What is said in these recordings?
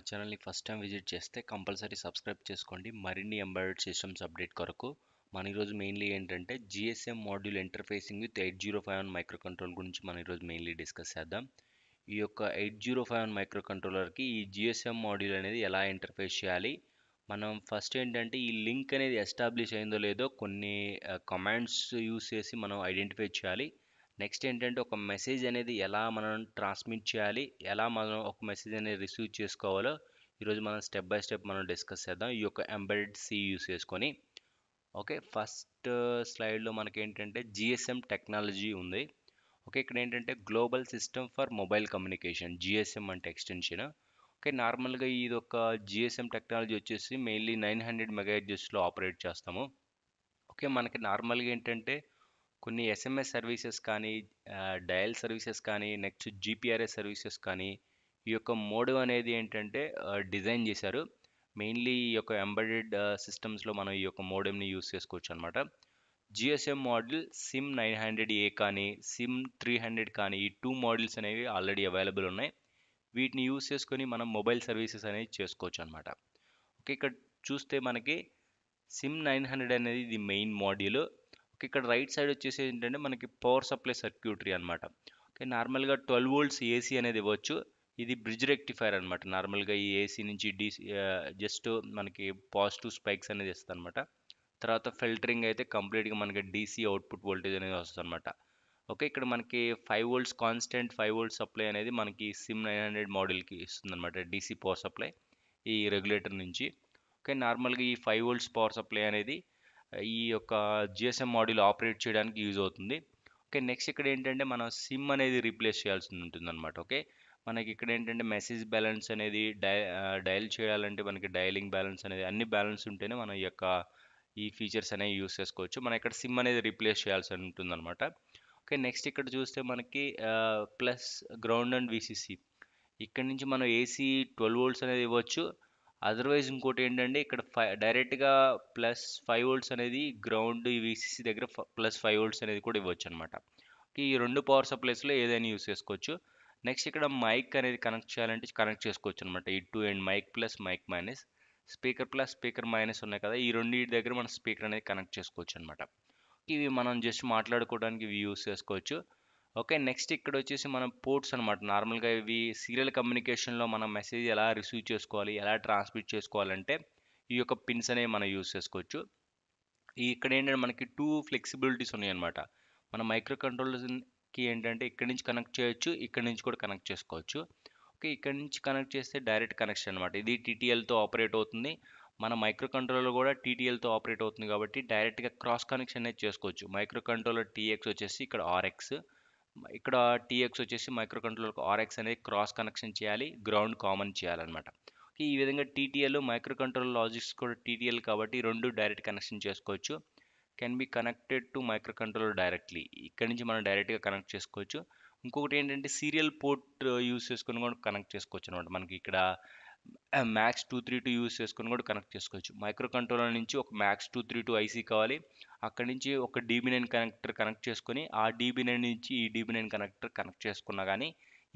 ఛానల్‌ని first time visit చేస్తే compulsory subscribe చేసుకోండి. మరిన్ని ఎంబెడెడ్ సిస్టమ్స్ అప్డేట్ కొరకు. మన ఈరోజు మెయిన్లీ ఏంటంటే GSM module interfacing with 8051 micro control గురించి మనం ఈరోజు మెయిన్లీ డిస్కస్ చేద్దాం. ఈ యొక్క 8051 మైక్రో కంట్రోలర్కి ఈ జీఎస్ఎం మాడ్యూల్ అనేది ఎలా ఇంటర్ఫేస్ చేయాలి, మనం ఫస్ట్ ఏంటంటే ఈ లింక్ అనేది ఎస్టాబ్లిష్ అయిందో లేదో కొన్ని కమాండ్స్ యూస్ చేసి మనం ఐడెంటిఫై చేయాలి. నెక్స్ట్ ఏంటంటే ఒక మెసేజ్ అనేది ఎలా మనం ట్రాన్స్మిట్ చేయాలి, ఎలా మనం ఒక మెసేజ్ అనేది రిసీవ్ చేసుకోవాలో ఈరోజు మనం స్టెప్ బై స్టెప్ మనం డిస్కస్ చేద్దాం ఈ యొక్క ఎంబెడెడ్ సి యూస్ చేసుకొని. ఓకే, ఫస్ట్ స్లైడ్లో మనకి ఏంటంటే జిఎస్ఎం టెక్నాలజీ ఉంది. ఓకే, ఇక్కడ ఏంటంటే global system for mobile communication, GSM అంటే ఎక్స్టెన్షన్. ఓకే, నార్మల్గా ఇది ఒక జిఎస్ఎం టెక్నాలజీ వచ్చేసి మెయిన్లీ 900 మెగాహెర్ట్జ్లో ఆపరేట్ చేస్తాము. ఓకే, మనకి నార్మల్గా ఏంటంటే కొన్ని ఎస్ఎంఎస్ సర్వీసెస్ కానీ, డయల్ సర్వీసెస్ కానీ, నెక్స్ట్ జీపీఆర్ఎస్ సర్వీసెస్ కానీ ఈ యొక్క మోడెమ్ అనేది ఏంటంటే డిజైన్ చేశారు. మెయిన్లీ ఈ యొక్క ఎంబెడెడ్ సిస్టమ్స్లో మనం ఈ యొక్క మోడెమ్ని యూస్ చేసుకోవచ్చు అనమాట. జిఎస్ఎం మోడల్ సిమ్ 900 ఏ కానీ సిమ్ 300 కానీ ఈ టూ మోడల్స్ అనేవి ఆల్రెడీ అవైలబుల్ ఉన్నాయి. వీటిని యూస్ చేసుకొని మనం మొబైల్ సర్వీసెస్ అనేవి చేసుకోవచ్చు అనమాట. ఓకే, ఇక్కడ చూస్తే మనకి సిమ్ 900 అనేది ఇది మెయిన్ మాడ్యూల్. ఓకే, ఇక్కడ రైట్ సైడ్ వచ్చేసి ఏంటంటే మనకి పవర్ సప్లై సర్క్యూటరీ అనమాట. ఓకే, నార్మల్గా 12 వోల్ట్స్ ఏసీ అనేది ఇవ్వచ్చు. ఇది బ్రిడ్జ్ రెక్టిఫైర్ అనమాట. నార్మల్గా ఈ ఏసీ నుంచి డీసీ జస్ట్ మనకి పాజిటివ్ స్పైక్స్ అనేది ఇస్తుంది అనమాట. తర్వాత ఫిల్టరింగ్ అయితే కంప్లీట్గా మనకి డీసీ అవుట్పుట్ వోల్టేజ్ అనేది వస్తుంది అనమాట. ఓకే, ఇక్కడ మనకి 5 వోల్ట్స్ కాన్స్టెంట్ 5 వోల్ట్స్ సప్లై అనేది మనకి సిమ్ 900 మోడల్కి ఇస్తుంది అనమాట, డీసీ పవర్ సప్లై ఈ రెగ్యులేటర్ నుంచి. ఓకే, నార్మల్గా ఈ 5 వోల్ట్స్ పవర్ సప్లై అనేది ఈ యొక్క జిఎస్ఎం మాడ్యూల్ ఆపరేట్ చేయడానికి యూజ్ అవుతుంది. ఓకే, నెక్స్ట్ ఇక్కడ ఏంటంటే మనం సిమ్ అనేది రీప్లేస్ చేయాల్సి ఉంటుంది అనమాట. ఓకే, మనకి ఇక్కడ ఏంటంటే మెసేజ్ బ్యాలెన్స్ అనేది డయల్ చేయాలంటే మనకి డయలింగ్ బ్యాలెన్స్ అనేది అన్ని బ్యాలెన్స్ ఉంటేనే మనం ఈ యొక్క ఈ ఫీచర్స్ అనేవి యూస్ చేసుకోవచ్చు. మనం ఇక్కడ సిమ్ అనేది రీప్లేస్ చేయాల్సి ఉంటుంది అనమాట. ఓకే, నెక్స్ట్ ఇక్కడ చూస్తే మనకి ప్లస్ గ్రౌండ్ అండ్ విసిసి ఇక్కడ నుంచి మనం ఏసీ 12 వోల్ట్స్ అనేది ఇవ్వచ్చు. అదర్వైజ్ ఇంకోటి ఏంటంటే ఇక్కడ డైరెక్ట్గా ప్లస్ 5 వోల్ట్స్ అనేది గ్రౌండ్ విసిసి దగ్గర ప్లస్ 5 వోల్ట్స్ అనేది కూడా ఇవ్వచ్చు అనమాట. ఈ రెండు పవర్ సప్లైస్లో ఏదైనా యూస్ చేసుకోవచ్చు. నెక్స్ట్ ఇక్కడ మైక్ అనేది కనెక్ట్ చేయాలంటే కనెక్ట్ చేసుకోవచ్చు అనమాట. ఈ two and mic plus mic minus, speaker plus speaker minus ఉన్నాయి కదా, ఈ రెండింటి దగ్గర మనం స్పీకర్ అనేది కనెక్ట్ చేసుకోవచ్చు అనమాట. ఇవి మనం జస్ట్ మాట్లాడుకోవడానికి ఇవి యూస్ చేసుకోవచ్చు. ఓకే, నెక్స్ట్ ఇక్కడ వచ్చేసి మనం పోర్ట్స్ అనమాట. నార్మల్గా ఇవి సీరియల్ కమ్యూనికేషన్లో మనం మెసేజ్ ఎలా రిసీవ్ చేసుకోవాలి, ఎలా ట్రాన్స్మిట్ చేసుకోవాలంటే ఈ యొక్క పిన్స్ అనేవి మనం యూస్ చేసుకోవచ్చు. ఇక్కడ ఏంటంటే మనకి టూ ఫ్లెక్సిబిలిటీస్ ఉన్నాయి అనమాట. మన మైక్రో కంట్రోలర్కి ఏంటంటే ఇక్కడ నుంచి కనెక్ట్ చేయొచ్చు, ఇక్కడ నుంచి కూడా కనెక్ట్ చేసుకోవచ్చు. ఓకే, ఇక్కడ నుంచి కనెక్ట్ చేస్తే డైరెక్ట్ కనెక్షన్ అనమాట. ఇది టీటీఎల్తో ఆపరేట్ అవుతుంది. మన మైక్రో కంట్రోలర్ కూడా టీటీఎల్తో ఆపరేట్ అవుతుంది కాబట్టి డైరెక్ట్గా క్రాస్ కనెక్షన్ అనేది చేసుకోవచ్చు. మైక్రో కంట్రోలర్ టీఎక్స్ వచ్చేసి ఇక్కడ ఆర్ఎక్స్, ఇక్కడ టీఎక్స్ వచ్చేసి మైక్రో కంట్రోలర్ ఆర్ఎక్స్ అనేది క్రాస్ కనెక్షన్ చేయాలి, గ్రౌండ్ కామన్ చేయాలన్నమాట. ఈ విధంగా టీటీఎల్ మైక్రో కంట్రోలర్ లాజిక్స్ కూడా టీటీఎల్ కాబట్టి రెండు డైరెక్ట్ కనెక్షన్ చేసుకోవచ్చు. Can be connected to micro controller directly, ఇక్కడ నుంచి మనం డైరెక్ట్గా కనెక్ట్ చేసుకోవచ్చు. ఇంకొకటి ఏంటంటే సీరియల్ పోర్ట్ యూస్ చేసుకొని కూడా కనెక్ట్ చేసుకోవచ్చు అనమాట. మనకి ఇక్కడ మ్యాక్స్ 232 యూస్ చేసుకొని కూడా కనెక్ట్ చేసుకోవచ్చు. మైక్రో కంట్రోలర్ నుంచి ఒక మ్యాక్స్ 232 ఐసీ కావాలి, అక్కడి నుంచి ఒక DB9 కనెక్టర్ కనెక్ట్ చేసుకొని ఆ DB9 నుంచి ఈ DB9 కనెక్టర్ కనెక్ట్ చేసుకున్నా కానీ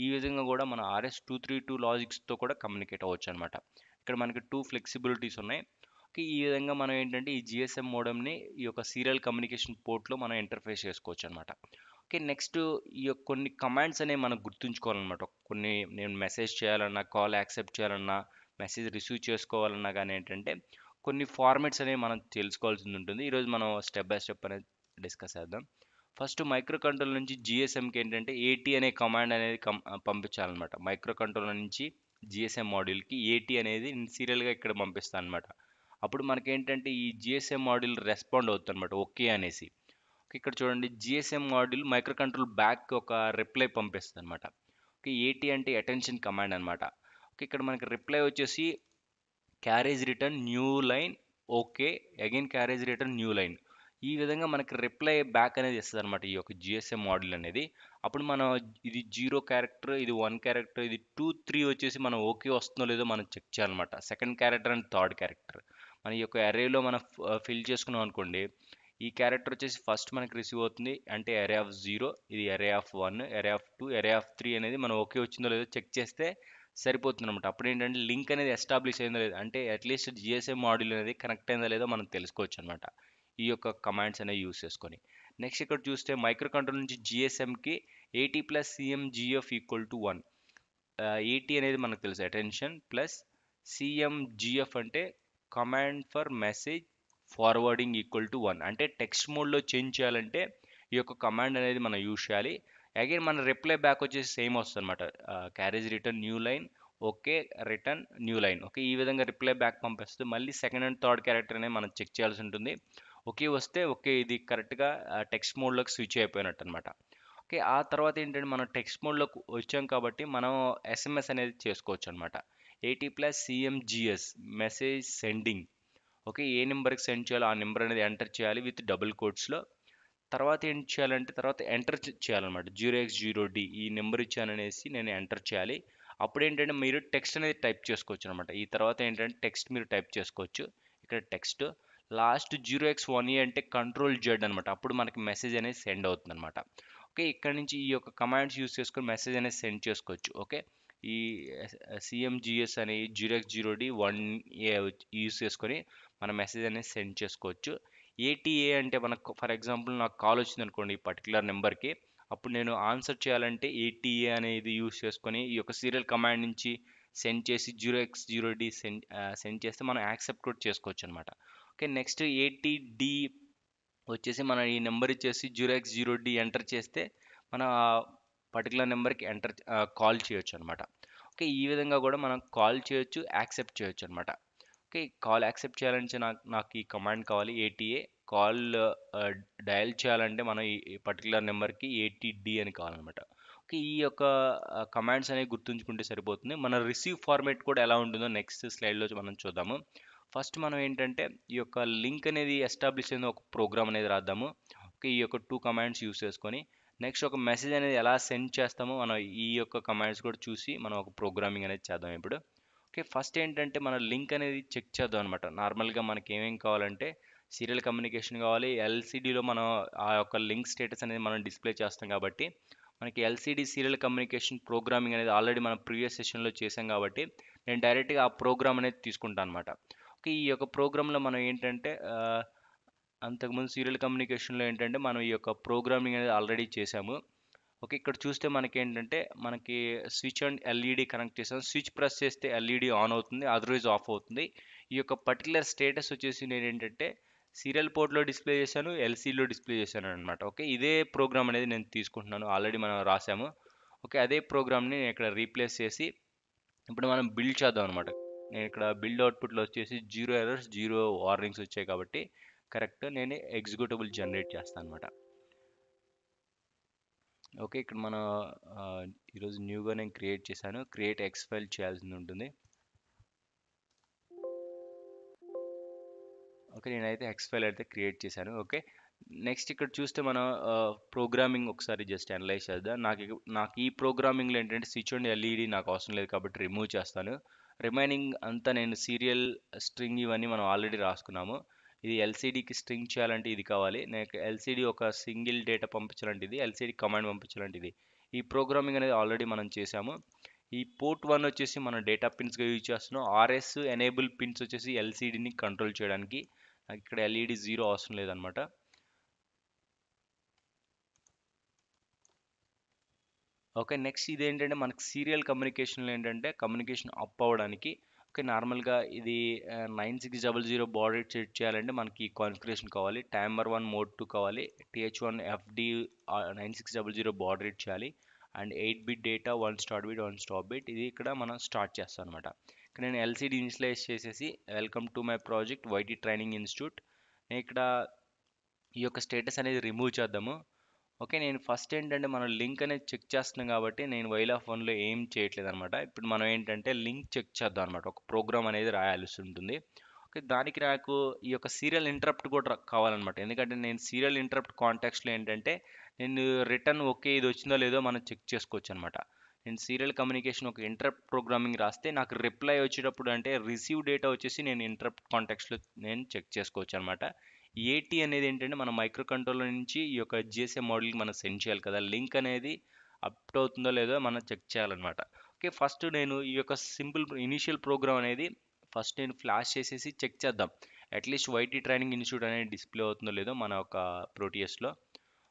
ఈ విధంగా కూడా మన RS232 లాజిక్స్తో కూడా కమ్యూనికేట్ అవ్వచ్చు అనమాట. ఇక్కడ మనకి టూ ఫ్లెక్సిబిలిటీస్ ఉన్నాయి. ఈ విధంగా మనం ఏంటంటే ఈ జిఎస్ఎం మోడమ్ని ఈ యొక్క సీరియల్ కమ్యూనికేషన్ పోర్ట్లో మనం ఇంటర్ఫేస్ చేసుకోవచ్చు అనమాట. ఓకే, నెక్స్ట్ ఈ యొక్క కొన్ని కమాండ్స్ అనేవి మనం గుర్తుంచుకోవాలన్నమాట. కొన్ని నేను మెసేజ్ చేయాలన్నా, కాల్ యాక్సెప్ట్ చేయాలన్నా, మెసేజ్ రిసీవ్ చేసుకోవాలన్నా కానీ ఏంటంటే కొన్ని ఫార్మాట్స్ అనేవి మనం తెలుసుకోవాల్సి ఉంటుంది. ఈరోజు మనం స్టెప్ బై స్టెప్ అనేది డిస్కస్ చేద్దాం. ఫస్ట్ మైక్రో కంట్రోలర్ నుంచి జిఎస్ఎంకి ఏంటంటే ఏటీ అనే కమాండ్ అనేది పంపించాలన్నమాట. మైక్రో కంట్రోలర్ నుంచి జిఎస్ఎం మాడ్యూల్కి ఏటీ అనేది సీరియల్గా ఇక్కడ పంపిస్తాను అనమాట. అప్పుడు మనకేంటంటే ఈ జిఎస్ఎం మాడ్యూల్ రెస్పాండ్ అవుతుంది అనమాట, ఓకే అనేసి. ఇక్కడ చూడండి GSM module micro control back ఒక రిప్లై పంపిస్తుంది అనమాట. ఓకే, ఏటీ అంటే అటెన్షన్ కమాండ్ అనమాట. ఓకే, ఇక్కడ మనకి రిప్లై వచ్చేసి carriage return new line, okay again carriage return new line. ఈ విధంగా మనకి రిప్లై బ్యాక్ అనేది ఇస్తుంది అనమాట ఈ యొక్క జిఎస్ఎం మాడ్యూల్ అనేది. అప్పుడు మనం ఇది 0 క్యారెక్టర్, ఇది 1 క్యారెక్టర్, ఇది 2 3 వచ్చేసి మనం ఓకే వస్తుందో లేదో మనం చెక్ చేయాలన్నమాట. Second character and third character మన ఈ యొక్క అరేలో మనం ఫిల్ చేసుకున్నాం అనుకోండి, ఈ క్యారెక్టర్ వచ్చేసి ఫస్ట్ మనకి రిసీవ్ అవుతుంది అంటే అరే ఆఫ్ 0, ఇది అరే ఆఫ్ 1, అరే ఆఫ్ 2, అరే ఆఫ్ 3 అనేది మనం ఓకే వచ్చిందో లేదో చెక్ చేస్తే సరిపోతుందన్నమాట. అప్పుడు ఏంటంటే లింక్ అనేది ఎస్టాబ్లిష్ అయిందో లేదో, అంటే అట్లీస్ట్ జిఎస్ఎం మాడ్యూల్ అనేది కనెక్ట్ అయిందో లేదో మనం తెలుసుకోవచ్చు అనమాట ఈ యొక్క కమాండ్స్ అనేవి యూస్ చేసుకొని. నెక్స్ట్ ఇక్కడ చూస్తే మైక్రో కంట్రోల్ నుంచి జిఎస్ఎంకి 80 ప్లస్ సిఎంజిఎఫ్ ఈక్వల్ టు 1. 80 అనేది మనకు తెలుసు అటెన్షన్, ప్లస్ సిఎంజిఎఫ్ అంటే command for message forwarding equal to 1. అంటే టెక్స్ట్ మోడ్లో చేంజ్ చేయాలంటే ఈ యొక్క కమాండ్ అనేది మనం యూజ్ చేయాలి. అగైన్ మన రిప్లై బ్యాక్ వచ్చేసి సేమ్ వస్తుంది అనమాట. Carriage return new line, okay return new line. Okay, ఈ విధంగా రిప్లై బ్యాక్ పంపిస్తుంది. మళ్ళీ సెకండ్ అండ్ థర్డ్ క్యారెక్టర్ అనేది మనం చెక్ చేయాల్సి ఉంటుంది. ఓకే వస్తే ఓకే ఇది కరెక్ట్గా టెక్స్ట్ మోడ్లోకి స్విచ్ అయిపోయినట్టు అనమాట. ఓకే, ఆ తర్వాత ఏంటంటే మనం టెక్స్ట్ మోడ్లోకి వచ్చాం కాబట్టి మనం ఎస్ఎంఎస్ అనేది చేసుకోవచ్చు అనమాట. 80 ప్లస్ సిఎంజిఎస్ మెసేజ్ సెండింగ్. ఓకే, ఏ నెంబర్కి సెండ్ చేయాలో ఆ నెంబర్ అనేది ఎంటర్ చేయాలి విత్ డబుల్ కోట్స్లో. తర్వాత ఏం చేయాలంటే తర్వాత ఎంటర్ చేయాలన్నమాట. 0x0D ఈ నెంబర్ ఇచ్చాననేసి నేను ఎంటర్ చేయాలి. అప్పుడు ఏంటంటే మీరు టెక్స్ట్ అనేది టైప్ చేసుకోవచ్చు అనమాట. ఈ తర్వాత ఏంటంటే టెక్స్ట్ మీరు టైప్ చేసుకోవచ్చు. ఇక్కడ టెక్స్ట్ లాస్ట్ 0x1E అంటే కంట్రోల్ జెడ్ అనమాట. అప్పుడు మనకి మెసేజ్ అనేది సెండ్ అవుతుంది అనమాట. ఓకే, ఇక్కడ నుంచి ఈ యొక్క కమాండ్స్ యూస్ చేసుకొని మెసేజ్ అనేది సెండ్ చేసుకోవచ్చు. ఓకే, ఈ సిఎంజిఎస్ అని 0x0D 1A యూస్ చేసుకొని మన మెసేజ్ అనేది సెండ్ చేసుకోవచ్చు. ఏటీఏ అంటే మనకు ఫర్ ఎగ్జాంపుల్ నాకు కాల్ వచ్చింది అనుకోండి ఈ పర్టికులర్ నెంబర్కి, అప్పుడు నేను ఆన్సర్ చేయాలంటే ఏటీఏ అనేది యూస్ చేసుకొని ఈ యొక్క సీరియల్ కమాండ్ నుంచి సెండ్ చేసి 0x0D సెండ్ చేస్తే మనం యాక్సెప్ట్ కూడా చేసుకోవచ్చు అనమాట. ఓకే, నెక్స్ట్ ఏటీడి వచ్చేసి మనం ఈ నెంబర్ ఇచ్చేసి 0x0D ఎంటర్ చేస్తే మన పర్టికులర్ నెంబర్కి కాల్ చేయొచ్చు అనమాట. ఓకే, ఈ విధంగా కూడా మనం కాల్ చేయొచ్చు, యాక్సెప్ట్ చేయొచ్చు అనమాట. ఓకే, కాల్ యాక్సెప్ట్ చేయాలంటే నాకు ఈ కమాండ్ కావాలి ఏటీఏ. కాల్ డయల్ చేయాలంటే మనం ఈ పర్టికులర్ నెంబర్కి ఏటీడి అని కావాలన్నమాట. ఓకే, ఈ యొక్క కమాండ్స్ అనేవి గుర్తుంచుకుంటే సరిపోతుంది. మన రిసీవ్ ఫార్మేట్ కూడా ఎలా ఉంటుందో నెక్స్ట్ స్లైడ్లో మనం చూద్దాము. ఫస్ట్ మనం ఏంటంటే ఈ యొక్క లింక్ అనేది ఎస్టాబ్లిష్ అయిన ఒక ప్రోగ్రామ్ అనేది రాద్దాము. ఓకే, ఈ యొక్క 2 కమాండ్స్ యూస్ చేసుకొని నెక్స్ట్ ఒక మెసేజ్ అనేది ఎలా సెండ్ చేస్తామో మనం ఈ యొక్క కమాండ్స్ కూడా చూసి మనం ఒక ప్రోగ్రామింగ్ అనేది చేద్దాం ఇప్పుడు. ఓకే, ఫస్ట్ ఏంటంటే మన లింక్ అనేది చెక్ చేద్దాం అనమాట. నార్మల్గా మనకి ఏమేం కావాలంటే సీరియల్ కమ్యూనికేషన్ కావాలి. ఎల్సిడిలో మనం ఆ యొక్క లింక్ స్టేటస్ అనేది మనం డిస్ప్లే చేస్తాం కాబట్టి మనకి ఎల్సిడి సీరియల్ కమ్యూనికేషన్ ప్రోగ్రామింగ్ అనేది ఆల్రెడీ మనం ప్రీవియస్ సెషన్లో చేసాం కాబట్టి నేను డైరెక్ట్గా ఆ ప్రోగ్రామ్ అనేది తీసుకుంటాను అనమాట. ఓకే, ఈ యొక్క ప్రోగ్రాంలో మనం ఏంటంటే అంతకుముందు సీరియల్ కమ్యూనికేషన్లో ఏంటంటే మనం ఈ యొక్క ప్రోగ్రామింగ్ అనేది ఆల్రెడీ చేసాము. ఓకే, ఇక్కడ చూస్తే మనకి ఏంటంటే మనకి స్విచ్ అండ్ ఎల్ఈడి కనెక్ట్ చేసాం. స్విచ్ ప్రెస్ చేస్తే ఎల్ఈడి ఆన్ అవుతుంది, అదర్వైజ్ ఆఫ్ అవుతుంది. ఈ యొక్క పర్టికులర్ స్టేటస్ వచ్చేసి నేను ఏంటంటే సీరియల్ పోర్ట్లో డిస్ప్లే చేశాను, ఎల్సీలో డిస్ప్లే చేశాను అనమాట. ఓకే, ఇదే ప్రోగ్రామ్ అనేది నేను తీసుకుంటున్నాను, ఆల్రెడీ మనం రాసాము. ఓకే, అదే ప్రోగ్రామ్ని నేను ఇక్కడ రీప్లేస్ చేసి ఇప్పుడు మనం బిల్డ్ చేద్దాం అనమాట. నేను ఇక్కడ బిల్డ్ అవుట్పుట్లో వచ్చేసి 0 ఎర్రర్స్ 0 వార్నింగ్స్ వచ్చాయి కాబట్టి కరెక్ట్ నేను ఎగ్జిక్యూటబుల్ జనరేట్ చేస్తాను అనమాట. ఓకే, ఇక్కడ మన ఈరోజు న్యూగా నేను క్రియేట్ చేశాను. క్రియేట్ ఎక్స్ ఫైల్ చేయాల్సి ఉంటుంది. ఓకే, నేనైతే ఎక్స్ ఫైల్ అయితే క్రియేట్ చేశాను. ఓకే, నెక్స్ట్ ఇక్కడ చూస్తే మనం ప్రోగ్రామింగ్ ఒకసారి జస్ట్ అనలైజ్ చేద్దాం. నాకు ఈ ప్రోగ్రామింగ్లో ఏంటంటే స్విచ్ అండ్ ఎల్ఈడి నాకు అవసరం లేదు కాబట్టి రిమూవ్ చేస్తాను. రిమైనింగ్ అంతా నేను సీరియల్ స్ట్రింగ్ ఇవన్నీ మనం ఆల్రెడీ రాసుకున్నాము. ఇది ఎల్సిడికి స్ట్రింగ్ చేయాలంటే ఇది కావాలి. నాకు ఎల్సిడి ఒక సింగిల్ డేటా పంపించాలంటే ఇది, ఎల్సిడి కమాండ్ పంపించాలంటే ఇది. ఈ ప్రోగ్రామింగ్ అనేది ఆల్రెడీ మనం చేసాము. ఈ పోర్ట్ 1 వచ్చేసి మనం డేటా పిన్స్గా యూజ్ చేస్తున్నాం. ఆర్ఎస్ ఎనేబుల్ పిన్స్ వచ్చేసి ఎల్సిడిని కంట్రోల్ చేయడానికి. నాకు ఇక్కడ ఎల్ఈడి 0 అవసరం లేదనమాట. ఓకే, నెక్స్ట్ ఇదేంటంటే మనకి సీరియల్ కమ్యూనికేషన్లో ఏంటంటే కమ్యూనికేషన్ అప్ అవ్వడానికి. ఓకే, నార్మల్గా ఇది 9600 బాడ్ రేట్ సెట్ చేయాలంటే మనకి కాన్ఫిగరేషన్ కావాలి. టైమర్ 1 మోడ్ 2 కావాలి. TH1 FD 9600 బాడ్ రేట్ చేయాలి. And 8 bit data 1 start bit 1 stop bit. ఇది ఇక్కడ మనం స్టార్ట్ చేస్తాం అనమాట. ఇక్కడ నేను ఎల్సిడి ఇన్స్టలైజ్ చేసేసి welcome to my project YT training institute. నేను ఇక్కడ ఈ యొక్క స్టేటస్ అనేది రిమూవ్ చేద్దాము. ఓకే, నేను ఫస్ట్ ఏంటంటే మనం లింక్ అనేది చెక్ చేస్తున్నాం కాబట్టి నేను వైల్ ఆఫ్ వన్లో ఏం చేయట్లేదు అనమాట. ఇప్పుడు మనం ఏంటంటే లింక్ చెక్ చేద్దాం అనమాట. ఒక ప్రోగ్రామ్ అనేది రాయాల్సి ఉంటుంది. ఓకే, దానికి నాకు ఈ యొక్క సీరియల్ ఇంటరప్ట్ కూడా కావాలన్నమాట. ఎందుకంటే నేను సీరియల్ ఇంటరప్ట్ కాంటాక్స్లో ఏంటంటే నేను రిటర్న్ ఓకే ఇది వచ్చిందో లేదో మనం చెక్ చేసుకోవచ్చు అనమాట. నేను సీరియల్ కమ్యూనికేషన్ ఒక ఇంటరప్ట్ ప్రోగ్రామింగ్ రాస్తే నాకు రిప్లై వచ్చేటప్పుడు అంటే రిసీవ్ డేటా వచ్చేసి నేను ఇంటరప్ట్ కాంటాక్స్లో నేను చెక్ చేసుకోవచ్చు అనమాట. ఏటీ అనేది ఏంటంటే మన మైక్రో కంట్రోలర్ నుంచి ఈ యొక్క జిఎస్ఎం మోడల్కి మనం సెండ్ చేయాలి కదా, లింక్ అనేది అప్ అవుతుందో లేదో మనం చెక్ చేయాలన్నమాట. ఓకే, ఫస్ట్ నేను ఈ యొక్క సింపుల్ ఇనిషియల్ ప్రోగ్రామ్ అనేది ఫస్ట్ నేను ఫ్లాష్ చేసేసి చెక్ చేద్దాం. అట్లీస్ట్ వైటీ ట్రైనింగ్ ఇన్స్టిట్యూట్ అనేది డిస్ప్లే అవుతుందో లేదో మన ఒక ప్రోటియస్లో.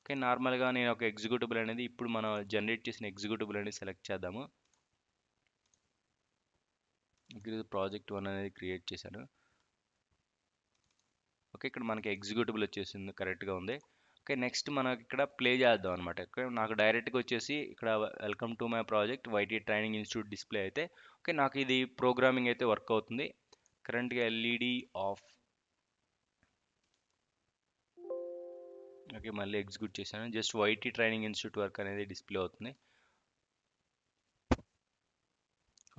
ఓకే, నార్మల్గా నేను ఒక ఎగ్జిక్యూటిబుల్ అనేది ఇప్పుడు మనం జనరేట్ చేసిన ఎగ్జిక్యూటిబుల్ అనేది సెలెక్ట్ చేద్దాము. ఇక్కడ ప్రాజెక్ట్ 1 అనేది క్రియేట్ చేశాను. ఓకే, ఇక్కడ మనకి ఎగ్జిక్యూటిబుల్ వచ్చేసింది, కరెక్ట్గా ఉంది. ఓకే, నెక్స్ట్ మనకి ఇక్కడ ప్లే చేద్దాం అనమాట. ఓకే, నాకు డైరెక్ట్గా వచ్చేసి ఇక్కడ welcome to my project YT training institute display అయితే ఓకే, నాకు ఇది ప్రోగ్రామింగ్ అయితే వర్క్ అవుతుంది. కరెంట్గా ఎల్ఈడి ఆఫ్. ఓకే, మళ్ళీ ఎగ్జిక్యూట్ చేశాను. Just YT training institute work అనేది డిస్ప్లే అవుతుంది.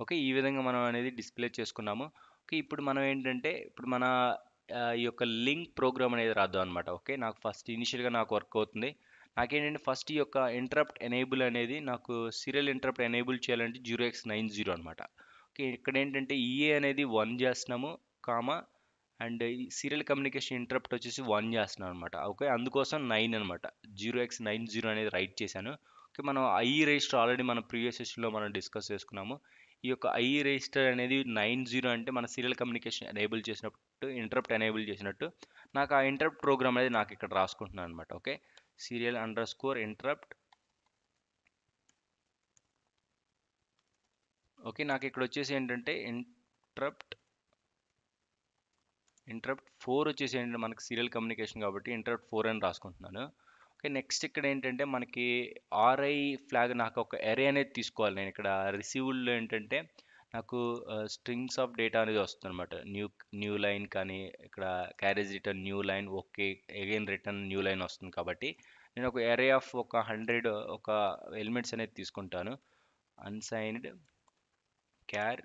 ఓకే, ఈ విధంగా మనం అనేది డిస్ప్లే చేసుకున్నాము. ఓకే, ఇప్పుడు మనం ఏంటంటే ఇప్పుడు మన ఈ యొక్క లింక్ ప్రోగ్రామ్ అనేది రాద్దాం అనమాట. ఓకే, నాకు ఫస్ట్ ఇనిషియల్గా నాకు వర్క్ అవుతుంది. నాకేంటంటే ఫస్ట్ ఈ యొక్క ఇంటరప్ట్ ఎనేబుల్ అనేది నాకు సీరియల్ ఇంటరప్ట్ ఎనేబుల్ చేయాలంటే 0x90 అనమాట. ఓకే, ఇక్కడ ఏంటంటే ఈఏ అనేది 1 చేస్తున్నాము, కామా అండ్ ఈ సీరియల్ కమ్యూనికేషన్ ఇంటరప్ట్ వచ్చేసి 1 చేస్తున్నాం అనమాట. ఓకే, అందుకోసం 9 అనమాట, 0x90 అనేది రైట్ చేశాను. ఓకే, మనం ఐ రిజిస్టర్ ఆల్రెడీ మన ప్రీవియస్ సెషన్లో మనం డిస్కస్ చేసుకున్నాము. ఈ యొక్క ఐ రిజిస్టర్ అనేది 90 అంటే మన సీరియల్ కమ్యూనికేషన్ ఎనేబుల్ చేసినట్టు, ఇంటరప్ట్ ఎనేబుల్ చేసినట్టు. నాకు ఆ ఇంటరప్ట్ ప్రోగ్రామ్ అనేది నాకు ఇక్కడ రాసుకుంటున్నాను అనమాట. Okay, serial under score interrupt. Okay, నాకు ఇక్కడ వచ్చేసి ఏంటంటే ఇంటరప్ట్ 4 వచ్చేసి ఏంటంటే మనకి సీరియల్ కమ్యూనికేషన్ కాబట్టి ఇంటరప్ట్ 4 అని రాసుకుంటున్నాను. ఓకే, నెక్స్ట్ ఇక్కడ ఏంటంటే మనకి ఆర్ఐ ఫ్లాగ్ నాకు ఒక ఎరే అనేది తీసుకోవాలి. నేను ఇక్కడ రిసీవ్డ్లో ఏంటంటే నాకు స్ట్రింగ్స్ ఆఫ్ డేటా అనేది వస్తుంది అనమాట. న్యూ లైన్ కానీ ఇక్కడ carriage return new line, okay again return new line వస్తుంది కాబట్టి నేను ఒక ఎరే ఆఫ్ ఒక 100 ఒక ఎలిమెంట్స్ అనేది తీసుకుంటాను. అన్సైన్డ్ క్యార్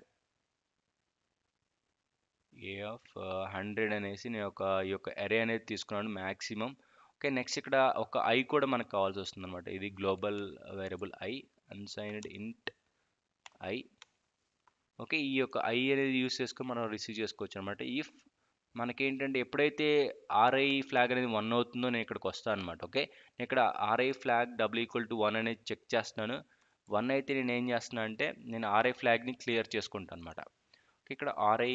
ఏ ఆఫ్ 100 అనేసి నేను ఈ యొక్క ఎరే అనేది తీసుకున్నాను మ్యాక్సిమం. ఓకే, నెక్స్ట్ ఇక్కడ ఒక ఐ కూడా మనకు కావాల్సి వస్తుంది అనమాట. ఇది గ్లోబల్ వేరియబుల్ ఐ, అన్సైన్డ్ ఇంట్ ఐ. ఓకే, ఈ యొక్క ఐ అనేది యూస్ చేసుకొని మనం రిసీవ్ చేసుకోవచ్చు అనమాట. ఇఫ్ మనకేంటంటే ఎప్పుడైతే ఆర్ఐ ఫ్లాగ్ అనేది 1 అవుతుందో నేను ఇక్కడికి వస్తాను అనమాట. ఓకే, నేను ఇక్కడ ఆర్ఐ ఫ్లాగ్ =1 అనేది చెక్ చేస్తున్నాను. 1 అయితే నేను ఏం చేస్తున్నా అంటే నేను ఆర్ఐ ఫ్లాగ్ని క్లియర్ చేసుకుంటాను అనమాట. ఇక్కడ ఆర్ఐ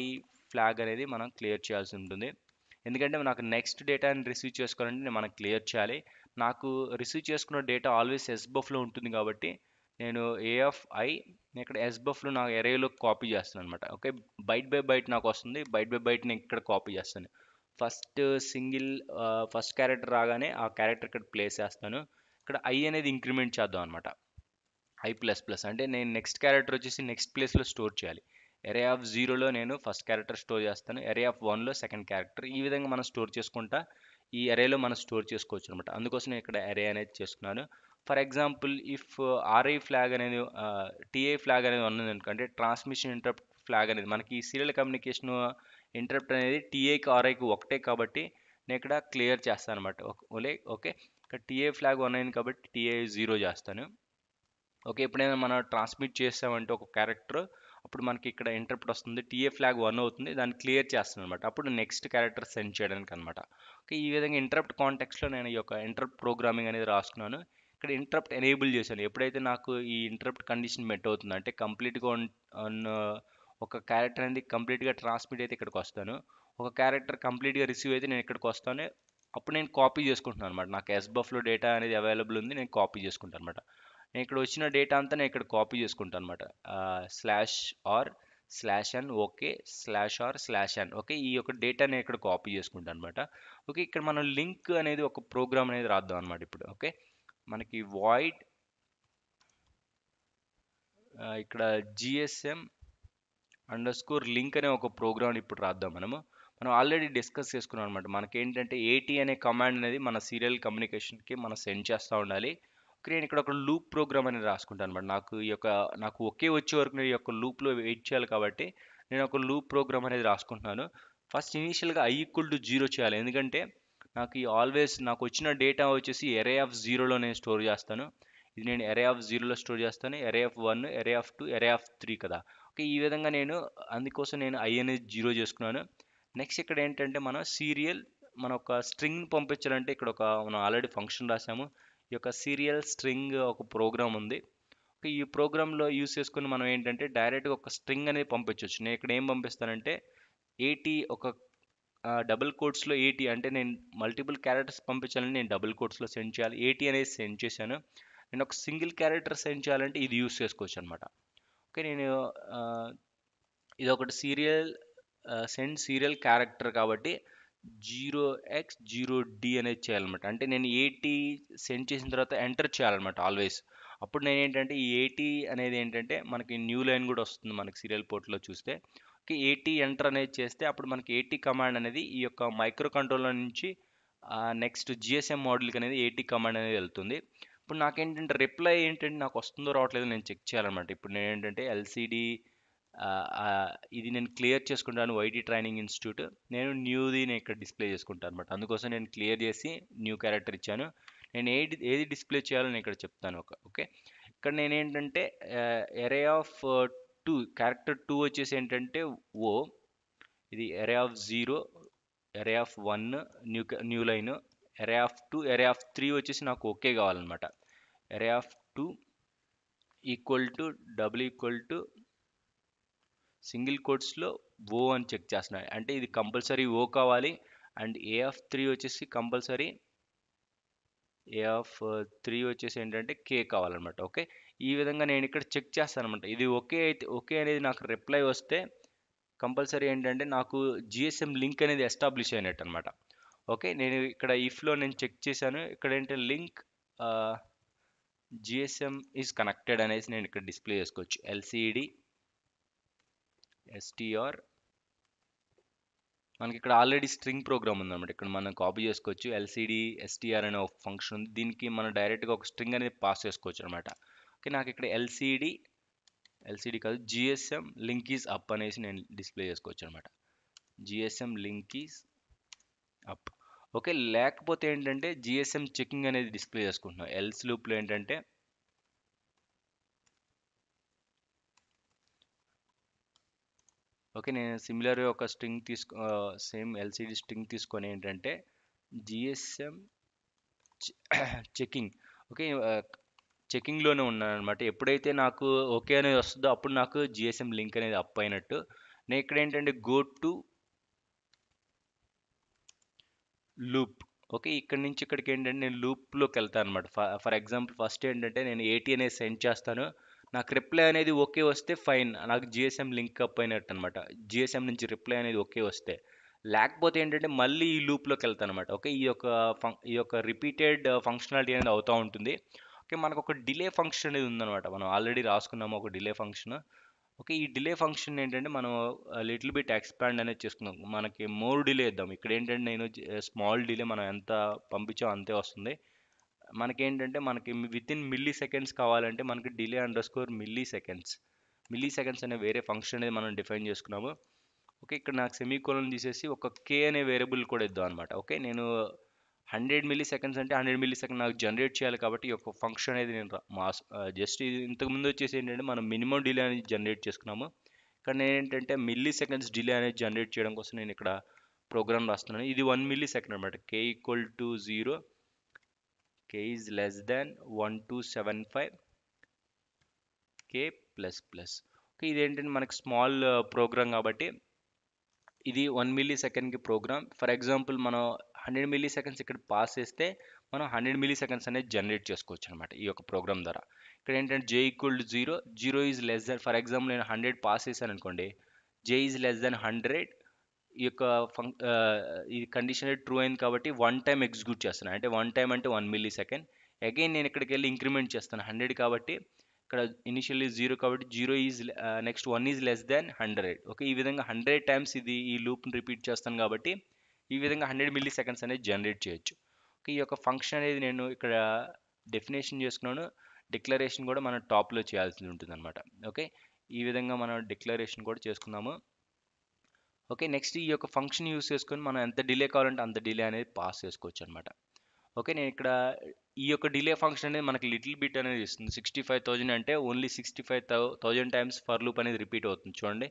ఫ్లాగ్ అనేది మనం క్లియర్ చేయాల్సి ఉంటుంది. ఎందుకంటే నాకు నెక్స్ట్ డేటాని రిసీవ్ చేసుకోవాలంటే మనం క్లియర్ చేయాలి. నాకు రిసీవ్ చేసుకున్న డేటా ఆల్వేస్ ఎస్బఫ్లో ఉంటుంది కాబట్టి నేను ఏ ఆఫ్ ఐ ఇక్కడ ఎస్బఫ్లో నా ఎరేలో కాపీ చేస్తాను అనమాట. ఓకే, బైట్ బై బైట్ నాకు వస్తుంది, బైట్ బై బైట్ నేను ఇక్కడ కాపీ చేస్తాను. ఫస్ట్ సింగిల్ ఫస్ట్ క్యారెక్టర్ రాగానే ఆ క్యారెక్టర్ ఇక్కడ ప్లేస్ చేస్తాను. ఇక్కడ ఐ అనేది ఇంక్రిమెంట్ చేద్దాం అనమాట. i++ అంటే నేను నెక్స్ట్ క్యారెక్టర్ వచ్చేసి నెక్స్ట్ ప్లేస్లో స్టోర్ చేయాలి. ఎరే ఆఫ్ 0లో నేను ఫస్ట్ క్యారెక్టర్ స్టోర్ చేస్తాను, ఎరే ఆఫ్ 1లో సెకండ్ క్యారెక్టర్. ఈ విధంగా మనం స్టోర్ చేసుకుంటా ఈ ఎరేలో మనం స్టోర్ చేసుకోవచ్చు అనమాట. అందుకోసం నేను ఇక్కడ ఎరే అనేది చేసుకున్నాను. For example if RI flag అనేది టీఐ ఫ్లాగ్ అనేది ఉన్నది అనుకోండి, ట్రాన్స్మిషన్ ఇంటరప్ట్ ఫ్లాగ్ అనేది మనకి ఈ సీరియల్ కమ్యూనికేషన్ ఇంటరప్ట్ అనేది టీఐకి ఆర్ఐకి ఒకటే కాబట్టి నేను ఇక్కడ క్లియర్ చేస్తాను అనమాట. ఓకే, ఇక్కడ టీఐ ఫ్లాగ్ 1 అయింది కాబట్టి టీఐ 0 చేస్తాను. ఓకే, ఎప్పుడైనా మనం ట్రాన్స్మిట్ చేసామంటే ఒక క్యారెక్టర్, అప్పుడు మనకి ఇక్కడ ఇంటరప్ట్ వస్తుంది, టీఏ ఫ్లాగ్ 1 అవుతుంది, దాన్ని క్లియర్ చేస్తుంది అనమాట. అప్పుడు నెక్స్ట్ క్యారెక్టర్ సెండ్ చేయడానికి అనమాట. ఓకే, ఈ విధంగా ఇంటరప్ట్ కాంటెక్స్లో నేను ఈ యొక్క ఇంటరప్ట్ ప్రోగ్రామింగ్ అనేది రాసుకున్నాను. ఇక్కడ ఇంటరప్ట్ ఎనేబుల్ చేశాను. ఎప్పుడైతే నాకు ఈ ఇంటరప్ట్ కండిషన్ మెట్ అవుతుంది అంటే కంప్లీట్గా ఒక క్యారెక్టర్ అనేది కంప్లీట్గా ట్రాన్స్మిట్ అయితే ఇక్కడికి వస్తాను, ఒక క్యారెక్టర్ కంప్లీట్గా రిసీవ్ అయితే నేను ఇక్కడికి వస్తాను. అప్పుడు నేను కాపీ చేసుకుంటున్నాను అనమాట. నాకు ఎస్బఫ్లో డేటా అనేది అవైలబుల్ ఉంది, నేను కాపీ చేసుకుంటాను అనమాట. నేను ఇక్కడ వచ్చిన డేటా అంతా నేను ఇక్కడ కాపీ చేసుకుంటాను అనమాట. /r/n ఓకే /r/n ఓకే, ఈ యొక్క డేటా నేను ఇక్కడ కాపీ చేసుకుంటాను అనమాట. ఓకే, ఇక్కడ మనం లింక్ అనేది ఒక ప్రోగ్రామ్ అనేది రాద్దాం అనమాట ఇప్పుడు. ఓకే, మనకి వాయిడ్ ఇక్కడ GSM_లింక్ అనే ఒక ప్రోగ్రామ్ ఇప్పుడు రాద్దాం మనం ఆల్రెడీ డిస్కస్ చేసుకున్నాం అనమాట. మనకేంటంటే ఏటీ అనే కమాండ్ అనేది మన సీరియల్ కమ్యూనికేషన్కి మనం సెండ్ చేస్తూ ఉండాలి. నేను ఇక్కడ ఒక లూప్ ప్రోగ్రామ్ అనేది రాసుకుంటాను అనమాట. నాకు ఒకే వచ్చే వరకు నేను ఈ యొక్క లూప్లో వెయిట్ చేయాలి కాబట్టి నేను ఒక లూప్ ప్రోగ్రామ్ అనేది రాసుకుంటున్నాను. ఫస్ట్ ఇనీషియల్గా i=0 చేయాలి, ఎందుకంటే నాకు వచ్చిన డేటా వచ్చేసి ఎరే ఆఫ్ 0లో నేను స్టోర్ చేస్తాను. ఇది నేను ఎరే ఆఫ్ 0లో స్టోర్ చేస్తాను, ఎరే ఆఫ్ 1, ఎరే ఆఫ్ 2, ఎరే ఆఫ్ 3 కదా. ఓకే, ఈ విధంగా అందుకోసం నేను ఐ అనేది 0 చేసుకున్నాను. నెక్స్ట్ ఇక్కడ ఏంటంటే మన ఒక స్ట్రింగ్ పంపించాలంటే ఇక్కడ మనం ఆల్రెడీ ఫంక్షన్ రాసాము. ఈ యొక్క సీరియల్ స్ట్రింగ్ ఒక ప్రోగ్రామ్ ఉంది. ఓకే, ఈ ప్రోగ్రామ్లో యూస్ చేసుకుని మనం ఏంటంటే డైరెక్ట్గా ఒక స్ట్రింగ్ అనేది పంపించవచ్చు. నేను ఇక్కడ ఏం పంపిస్తానంటే ఏటీ ఒక డబుల్ కోట్స్లో ఏటీ అంటే నేను మల్టిపుల్ క్యారెక్టర్స్ పంపించాలని నేను డబుల్ కోట్స్లో సెండ్ చేయాలి. ఏటీ అనేది సెండ్ చేశాను. నేను ఒక సింగిల్ క్యారెక్టర్ సెండ్ చేయాలంటే ఇది యూస్ చేసుకోవచ్చు అనమాట. ఓకే, నేను ఆ, ఇది ఒకటి సీరియల్ సెండ్ సీరియల్ క్యారెక్టర్ కాబట్టి 0x0D అనేది చేయాలన్నమాట. అంటే నేను ఏటీ సెండ్ చేసిన తర్వాత ఎంటర్ చేయాలన్నమాట ఆల్వేస్. అప్పుడు నేను ఏంటంటే ఈ ఏటీ అనేది ఏంటంటే మనకి న్యూ లైన్ కూడా వస్తుంది మనకి సీరియల్ పోర్ట్లో చూస్తే. ఓకే, ఏటీ ఎంటర్ అనేది చేస్తే అప్పుడు మనకి ఏటీ కమాండ్ అనేది ఈ యొక్క మైక్రో కంట్రోలర్ నుంచి నెక్స్ట్ జిఎస్ఎం మోడల్కి అనేది ఏటీ కమాండ్ అనేది వెళ్తుంది. ఇప్పుడు నాకేంటంటే రిప్లై ఏంటంటే నాకు వస్తుందో రావట్లేదో నేను చెక్ చేయాలన్నమాట. ఇప్పుడు నేను ఏంటంటే ఎల్సిడి ఇది నేను క్లియర్ చేసుకుంటాను వైటీ ట్రైనింగ్ ఇన్స్టిట్యూట్. నేను న్యూది నేను ఇక్కడ డిస్ప్లే చేసుకుంటాను అనమాట. అందుకోసం నేను క్లియర్ చేసి న్యూ క్యారెక్టర్ ఇచ్చాను. నేను ఏది డిస్ప్లే చేయాలో నేను ఇక్కడ చెప్తాను. ఓకే, ఇక్కడ నేను ఏంటంటే ఎరే ఆఫ్ 2 క్యారెక్టర్ 2 వచ్చేసి ఏంటంటే ఓ, ఇది array of 0, array of 1 new line, array of 2, array of 3 వచ్చేసి నాకు ఓకే కావాలన్నమాట. Array of 2 equal to double equal to single కోట్స్లో ఓ అని చెక్ చేస్తున్నాను. అంటే ఇది కంపల్సరీ ఓ కావాలి. అండ్ ఏ ఆఫ్ 3 వచ్చేసి కంపల్సరీ ఏ ఆఫ్ 3 వచ్చేసి ఏంటంటే కే కావాలన్నమాట. ఓకే, ఈ విధంగా నేను ఇక్కడ చెక్ చేస్తాను అనమాట. ఇది ఓకే అయితే ఓకే అనేది నాకు రిప్లై వస్తే కంపల్సరీ ఏంటంటే నాకు జిఎస్ఎం లింక్ అనేది ఎస్టాబ్లిష్ అయినట్టు అనమాట. ఓకే, నేను ఇక్కడ ఇఫ్లో నేను చెక్ చేశాను. ఇక్కడ ఏంటంటే లింక్ జిఎస్ఎం ఈజ్ కనెక్టెడ్ అనేసి నేను ఇక్కడ డిస్ప్లే చేసుకోవచ్చు. ఎల్సిడి ఎస్టిఆర్ మనకి ఇక్కడ ఆల్రెడీ స్ట్రింగ్ ప్రోగ్రామ్ ఉందన్నమాట. ఇక్కడ మనం కాపీ చేసుకోవచ్చు. ఎల్సిడి ఎస్టిఆర్ అనే ఒక ఫంక్షన్ ఉంది. దీనికి మనం డైరెక్ట్గా ఒక స్ట్రింగ్ అనేది పాస్ చేసుకోవచ్చు అనమాట. ఓకే, నాకు ఇక్కడ ఎల్సిడి కాదు జిఎస్ఎం లింక్ ఈజ్ అప్ అనేసి నేను డిస్ప్లే చేసుకోవచ్చు అనమాట. GSM link is up. Okay, లేకపోతే ఏంటంటే జిఎస్ఎం చెకింగ్ అనేది డిస్ప్లే చేసుకుంటున్నాం. ఎల్స్ లూప్లో ఏంటంటే ఓకే, నేను సిమిలర్గా ఒక స్ట్రింగ్ సేమ్ ఎల్సిడి స్ట్రింగ్ తీసుకొని ఏంటంటే జిఎస్ఎం చెకింగ్. ఓకే, చెకింగ్లోనే ఉన్నాను అనమాట. ఎప్పుడైతే నాకు ఓకే అనేది వస్తుందో అప్పుడు నాకు జిఎస్ఎం లింక్ అనేది అప్ అయినట్టు. నేను ఇక్కడ ఏంటంటే గో టు లూప్. ఓకే, ఇక్కడ నుంచి ఇక్కడికి ఏంటంటే నేను లూప్లోకి వెళ్తాను అనమాట. ఫర్ ఎగ్జాంపుల్ ఫస్ట్ ఏంటంటే నేను ఏటీ అనేది సెండ్ చేస్తాను. నాకు రిప్లై అనేది ఓకే వస్తే ఫైన్, నాకు జిఎస్ఎం లింక్ అప్ అయినట్టు అనమాట. జిఎస్ఎం నుంచి రిప్లై అనేది ఓకే వస్తే. లేకపోతే ఏంటంటే మళ్ళీ ఈ లూప్లోకి వెళ్తాను అనమాట. ఓకే, ఈ యొక్క రిపీటెడ్ ఫంక్షనాలిటీ అనేది అవుతూ ఉంటుంది. ఓకే, మనకు ఒక డిలే ఫంక్షన్ అనేది ఉందన్నమాట. మనం ఆల్రెడీ రాసుకున్నాము ఒక డిలే ఫంక్షన్. ఓకే, ఈ డిలే ఫంక్షన్ ఏంటంటే మనం లిటిల్ బిట్ ఎక్స్పాండ్ అనేది చేసుకుందాం. మనకి మోర్ డిలే ఇద్దాం. ఇక్కడ ఏంటంటే నేను స్మాల్ డిలే మనం ఎంత పంపించాం అంతే వస్తుంది. మనకి విత్ ఇన్ మిల్లీ సెకండ్స్ కావాలంటే మనకి delay underscore milli seconds అనే వేరే ఫంక్షన్ అనేది మనం డిఫైన్ చేసుకున్నాము. ఓకే, ఇక్కడ నాకు సెమీకోలన్ తీసేసి ఒక కే అనే వేరియబుల్ కూడా ఇద్దాం అనమాట. ఓకే, నేను 100 మిల్లీ సెకండ్స్ అంటే 100 మిల్లీ సెకండ్ నాకు జనరేట్ చేయాలి కాబట్టి ఈ యొక్క ఫంక్షన్ అనేది నేను జస్ట్ ఇది ఇంతకుముందు వచ్చేసి ఏంటంటే మనం మినిమం డిలే అనేది జనరేట్ చేసుకున్నాము. ఇక్కడ నేను ఏంటంటే మిల్లీ సెకండ్స్ డిలే అనేది జనరేట్ చేయడం కోసం నేను ఇక్కడ ప్రోగ్రామ్ రాస్తున్నాను. ఇది 1 మిల్లీ సెకండ్ అనమాట. K equal to 0, K is less than 1275, K plus plus. Okay, ఇదేంటంటే మనకి స్మాల్ ప్రోగ్రామ్ కాబట్టి ఇది 1 మిల్లీ సెకండ్కి ప్రోగ్రామ్. ఫర్ ఎగ్జాంపుల్ మనం 100 మిల్లీ సెకండ్స్ ఇక్కడ పాస్ చేస్తే మనం 100 మిల్లీ సెకండ్స్ అనేది జనరేట్ చేసుకోవచ్చు అనమాట ఈ యొక్క ప్రోగ్రామ్ ద్వారా. ఇక్కడ ఏంటంటే J equal to 0, 0 is less than, for example నేను 100 పాస్ చేశాను అనుకోండి, జే ఈజ్ లెస్ దాన్ 100. ఈ యొక్క ఈ కండిషన్ ట్రూ అయింది కాబట్టి వన్ టైం ఎగ్జిక్యూట్ చేస్తాను. అంటే వన్ టైం అంటే 1 మిల్లీ సెకండ్. అగైన్ నేను ఇక్కడికి వెళ్ళి ఇంక్రిమెంట్ చేస్తాను 100 కాబట్టి ఇక్కడ ఇనిషియల్లీ 0 కాబట్టి 0 is next 1 is less than 100. Okay, ఈ విధంగా 100 టైమ్స్ ఈ లూప్ని రిపీట్ చేస్తాను కాబట్టి ఈ విధంగా 100 మిల్లీ సెకండ్స్ అనేది జనరేట్ చేయొచ్చు. ఓకే, ఈ యొక్క ఫంక్షన్ అనేది నేను ఇక్కడ డెఫినేషన్ చేసుకున్నాను. డిక్లరేషన్ కూడా మనం టాప్లో చేయాల్సి ఉంటుంది అనమాట. ఓకే, ఈ విధంగా మనం డిక్లరేషన్ కూడా చేసుకున్నాము. ఓకే, నెక్స్ట్ ఈ యొక్క ఫంక్షన్ యూస్ చేసుకొని మనం ఎంత డిలే కావాలంటే అంత డిలే అనేది పాస్ చేసుకోవచ్చు అనమాట. ఓకే, నేను ఇక్కడ ఈ యొక్క డిలే ఫంక్షన్ అనేది మనకి లిటిల్ బిట్ అనేది ఇస్తుంది. 65,000 అంటే ఓన్లీ 65,000 టైమ్స్ ఫర్ లూప్ అనేది రిపీట్ అవుతుంది. చూడండి,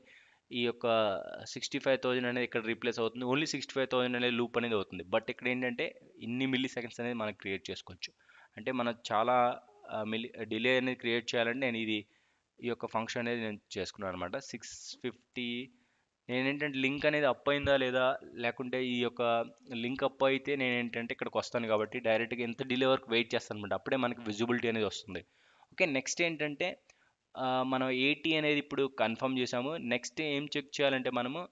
ఈ యొక్క 65,000 అనేది ఇక్కడ రీప్లేస్ అవుతుంది. ఓన్లీ 65,000 అనేది లూప్ అనేది అవుతుంది. బట్ ఇక్కడ ఏంటంటే ఇన్ని మిల్లీ సెకండ్స్ అనేది మనం క్రియేట్ చేసుకోవచ్చు. అంటే మనం చాలా డిలే అనేది క్రియేట్ చేయాలంటే నేను ఈ యొక్క ఫంక్షన్ అనేది నేను చేసుకున్నాను అనమాట. 650 నేనేంటంటే లింక్ అనేది అప్ అయిందా లేదా, లేకుంటే ఈ యొక్క లింక్ అప్ అయితే నేనేంటంటే ఇక్కడికి వస్తాను కాబట్టి డైరెక్ట్గా ఎంత డిలే వరకు వెయిట్ చేస్తాను అనమాట. అప్పుడే మనకి విజిబిలిటీ అనేది వస్తుంది. ఓకే, నెక్స్ట్ ఏంటంటే మనం 80 అనేది ఇప్పుడు కన్ఫర్మ్ చేసాము. నెక్స్ట్ ఏం చెక్ చేయాలంటే మనము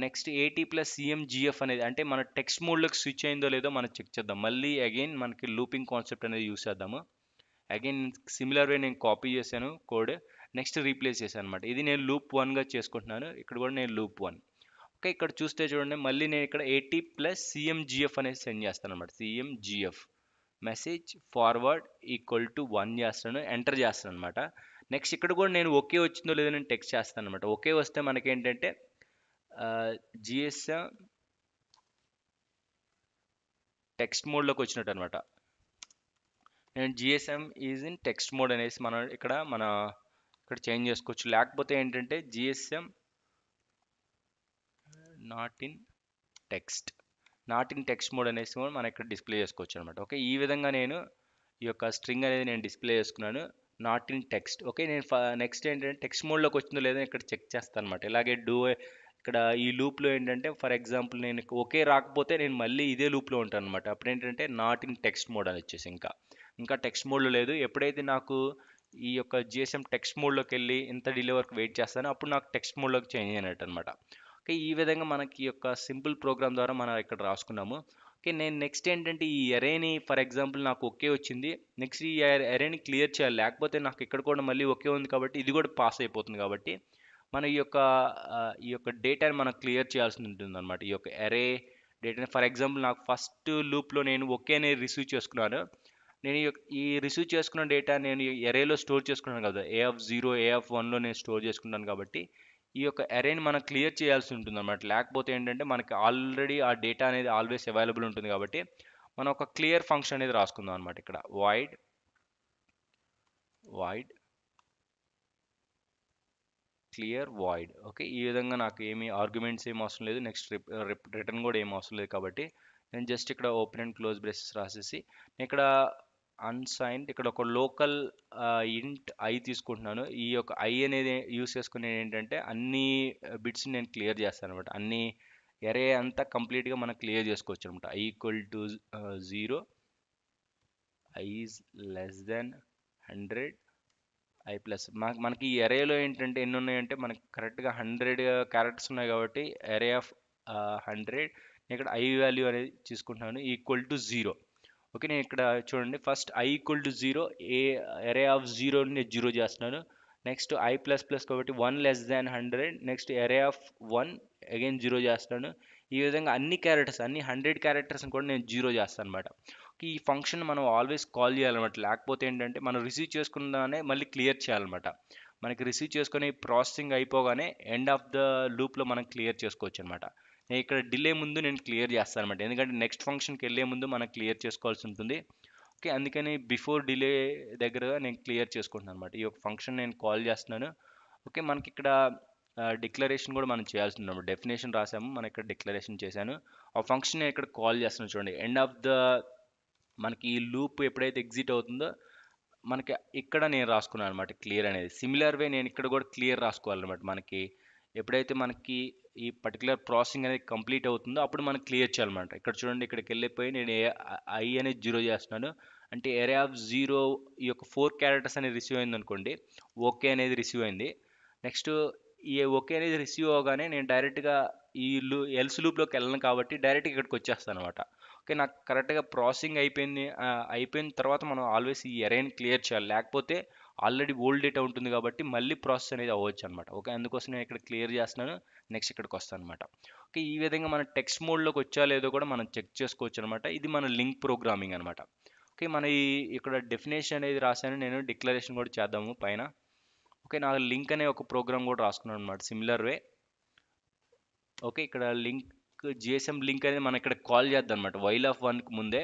నెక్స్ట్ 80 ప్లస్ సిఎంజిఎఫ్ అనేది అంటే మన టెక్స్ట్ మోడ్లోకి స్విచ్ అయిందో లేదో మనం చెక్ చేద్దాం. మళ్ళీ అగైన్ మనకి లూపింగ్ కాన్సెప్ట్ అనేది యూస్ చేద్దాము. అగైన్ సిమిలర్ వే నేను కాపీ చేశాను కోడ్, నెక్స్ట్ రీప్లేస్ చేశాను అనమాట. ఇది నేను లూప్ 1గా చేసుకుంటున్నాను. ఇక్కడ కూడా నేను లూప్ 1. ఓకే, ఇక్కడ చూస్తే చూడండి, మళ్ళీ నేను ఇక్కడ 80 ప్లస్ సిఎంజిఎఫ్ అనేది సెండ్ చేస్తాను అనమాట. సిఎంజిఎఫ్ మెసేజ్ ఫార్వర్డ్ ఈక్వల్ టు 1 చేస్తాను, ఎంటర్ చేస్తాను అనమాట. నెక్స్ట్ ఇక్కడ కూడా నేను ఓకే వచ్చిందో లేదో నేను టెక్స్ట్ చేస్తాను అనమాట. ఓకే వస్తే మనకేంటంటే జిఎస్ఎం టెక్స్ట్ మోడ్లోకి వచ్చినట్టు అనమాట. నేను GSM is in text mode అనేసి మనం ఇక్కడ చేంజ్ చేసుకోవచ్చు. లేకపోతే ఏంటంటే GSM not in text mode అనేసి కూడా మనం ఇక్కడ డిస్ప్లే చేసుకోవచ్చు అనమాట. ఓకే, ఈ విధంగా నేను ఈ యొక్క స్ట్రింగ్ అనేది నేను డిస్ప్లే చేసుకున్నాను, నాట్ ఇన్ టెక్స్ట్. ఓకే, నేను నెక్స్ట్ ఏంటంటే టెక్స్ట్ మోడ్లోకి వచ్చిందో లేదో ఇక్కడ చెక్ చేస్తాను అనమాట. ఇలాగే ఇక్కడ ఈ లూప్లో ఏంటంటే ఫర్ ఎగ్జాంపుల్ నేను ఓకే రాకపోతే నేను మళ్ళీ ఇదే లూప్లో ఉంటాను అనమాట. అప్పుడు ఏంటంటే నాట్ ఇన్ టెక్స్ట్ మోడ్ అని వచ్చేసి ఇంకా టెక్స్ట్ మోడ్లో లేదు. ఎప్పుడైతే నాకు ఈ యొక్క జిఎస్ఎం టెక్స్ట్ మోడ్లోకి వెళ్ళి ఇంత డిలే వరకు వెయిట్ చేస్తానో అప్పుడు నాకు టెక్స్ట్ మోడ్లోకి చేంజ్ అయినట్టు అనమాట. ఓకే, ఈ విధంగా మనకి ఈ యొక్క సింపుల్ ప్రోగ్రామ్ ద్వారా మనం ఇక్కడ రాసుకున్నాము. ఓకే, నేను నెక్స్ట్ ఏంటంటే ఈ అరేని ఫర్ ఎగ్జాంపుల్ నాకు ఓకే వచ్చింది, నెక్స్ట్ ఈ అరేని క్లియర్ చేయాలి. లేకపోతే నాకు ఇక్కడ కూడా మళ్ళీ ఓకే ఉంది కాబట్టి ఇది కూడా పాస్ అయిపోతుంది. కాబట్టి మనం ఈ యొక్క డేటాని మనం క్లియర్ చేయాల్సి ఉంటుంది అనమాట. ఈ యొక్క అరే డేటాని ఫర్ ఎగ్జాంపుల్ నాకు ఫస్ట్ లూప్లో నేను ఓకే అనేది రిసీవ్ చేసుకున్నాను. నేను ఈ రిసీవ్ చేసుకున్న డేటా నేను ఎరేలో స్టోర్ చేసుకున్నాను కదా, AF0 AF1లో నేను స్టోర్ చేసుకుంటాను. కాబట్టి ఈ యొక్క అరేని మనం క్లియర్ చేయాల్సి ఉంటుంది అనమాట. లేకపోతే ఏంటంటే మనకి ఆల్రెడీ ఆ డేటా అనేది ఆల్వేస్ అవైలబుల్ ఉంటుంది. కాబట్టి మనం ఒక క్లియర్ ఫంక్షన్ అనేది రాసుకుందాం అనమాట. ఇక్కడ వాయిడ్ క్లియర్ వాయిడ్. ఓకే, ఈ విధంగా నాకు ఏమి ఆర్గ్యుమెంట్స్ ఏం అవసరం లేదు, నెక్స్ట్ రిటర్న్ కూడా ఏం అవసరం లేదు. కాబట్టి నేను జస్ట్ ఇక్కడ ఓపెన్ అండ్ క్లోజ్ బ్రేసెస్ రాసేసి ఇక్కడ అన్సైన్డ్ ఇక్కడ ఒక లోకల్ ఇంట్ ఐ తీసుకుంటున్నాను. ఈ యొక్క ఐ అనేది యూస్ చేసుకుని ఏంటంటే అన్ని బిట్స్ నేను క్లియర్ చేస్తాను అనమాట. అన్ని ఎరే అంతా కంప్లీట్గా మనం క్లియర్ చేసుకోవచ్చు అనమాట. I equal to 0, I is less than 100, I plus. మనకి ఈ ఎరేలో ఏంటంటే ఎన్ని ఉన్నాయంటే మనకి కరెక్ట్గా 100 క్యారెక్టర్స్ ఉన్నాయి. కాబట్టి ఎరే ఆఫ్ 100 ఇక్కడ ఐ వాల్యూ అనేది తీసుకుంటున్నాను ఈక్వల్ టు 0. ఓకే, నేను ఇక్కడ చూడండి first I equal to 0, array of 0ని నేను 0 చేస్తున్నాను. నెక్స్ట్ ఐ ప్లస్ ప్లస్ కాబట్టి 1 less than 100, next array of 1 again 0 చేస్తున్నాను. ఈ విధంగా అన్ని 100 క్యారెక్టర్స్ని కూడా నేను 0 చేస్తాను అనమాట. ఈ ఫంక్షన్ మనం ఆల్వేస్ కాల్ చేయాలన్నమాట. లేకపోతే ఏంటంటే మనం రిసీవ్ చేసుకున్నదానే మళ్ళీ క్లియర్ చేయాలన్నమాట. మనకి రిసీవ్ చేసుకుని ప్రాసెసింగ్ అయిపోగానే ఎండ్ ఆఫ్ ద లూప్లో మనం క్లియర్ చేసుకోవచ్చు అనమాట. నేను ఇక్కడ డిలే ముందు నేను క్లియర్ చేస్తాను అనమాట. ఎందుకంటే నెక్స్ట్ ఫంక్షన్కి వెళ్ళే ముందు మనం క్లియర్ చేసుకోవాల్సి ఉంటుంది. ఓకే, అందుకని బిఫోర్ డిలే దగ్గర నేను క్లియర్ చేసుకుంటున్నాను అనమాట. ఈ యొక్క ఫంక్షన్ నేను కాల్ చేస్తున్నాను. ఓకే, మనకి ఇక్కడ డిక్లరేషన్ కూడా మనం చేయాల్సి ఉంది. డెఫినేషన్ రాసాము, మనం ఇక్కడ డిక్లరేషన్ చేశాను. ఆ ఫంక్షన్ నేను ఇక్కడ కాల్ చేస్తున్నాను. చూడండి, ఎండ్ ఆఫ్ ద మనకి ఈ లూప్ ఎప్పుడైతే ఎగ్జిట్ అవుతుందో మనకి ఇక్కడ నేను రాసుకున్నాను అనమాట క్లియర్ అనేది. సిమిలర్ వే నేను ఇక్కడ కూడా క్లియర్ రాసుకోవాలన్నమాట. మనకి ఎప్పుడైతే మనకి ఈ పర్టికులర్ ప్రాసెసింగ్ అనేది కంప్లీట్ అవుతుందో అప్పుడు మనం క్లియర్ చేయాలన్నమాట. ఇక్కడ చూడండి, ఇక్కడికి వెళ్ళిపోయి నేను ఐ అనేది 0 చేస్తున్నాను. అంటే ఎరే ఆఫ్ 0 ఈ యొక్క 4 క్యారెక్టర్స్ అనేది రిసీవ్ అయింది అనుకోండి, ఓకే అనేది రిసీవ్ అయింది. నెక్స్ట్ ఈ ఓకే అనేది రిసీవ్ అవగానే నేను డైరెక్ట్గా ఈ ఎల్స్ లూప్లోకి వెళ్ళను కాబట్టి డైరెక్ట్గా ఇక్కడికి వచ్చేస్తాను అనమాట. ఓకే, నాకు కరెక్ట్గా ప్రాసెసింగ్ అయిపోయిన తర్వాత మనం ఆల్వేస్ ఈ ఎరేని క్లియర్ చేయాలి. లేకపోతే ఆల్రెడీ ఓల్డ్ డేటా ఉంటుంది కాబట్టి మళ్ళీ ప్రాసెస్ అనేది అవ్వచ్చు అనమాట. ఓకే, అందుకోసం నేను ఇక్కడ క్లియర్ చేస్తున్నాను. నెక్స్ట్ ఇక్కడికి వస్తాను అనమాట. ఓకే, ఈ విధంగా మనం టెక్స్ట్ మోడ్లోకి వచ్చా లేదో కూడా మనం చెక్ చేసుకోవచ్చు అనమాట. ఇది మన లింక్ ప్రోగ్రామింగ్ అనమాట. ఓకే, మన ఇక్కడ డెఫినేషన్ అనేది రాశాను, నేను డిక్లరేషన్ కూడా చేద్దాము పైన. ఓకే, నాకు లింక్ అనే ఒక ప్రోగ్రామ్ కూడా రాసుకున్నాను అనమాట సిమిలర్ వే. ఓకే, ఇక్కడ లింక్ జిఎస్ఎం లింక్ అనేది మనం ఇక్కడ కాల్ చేద్దాం అనమాట వైల్ ఆఫ్ 1కి ముందే.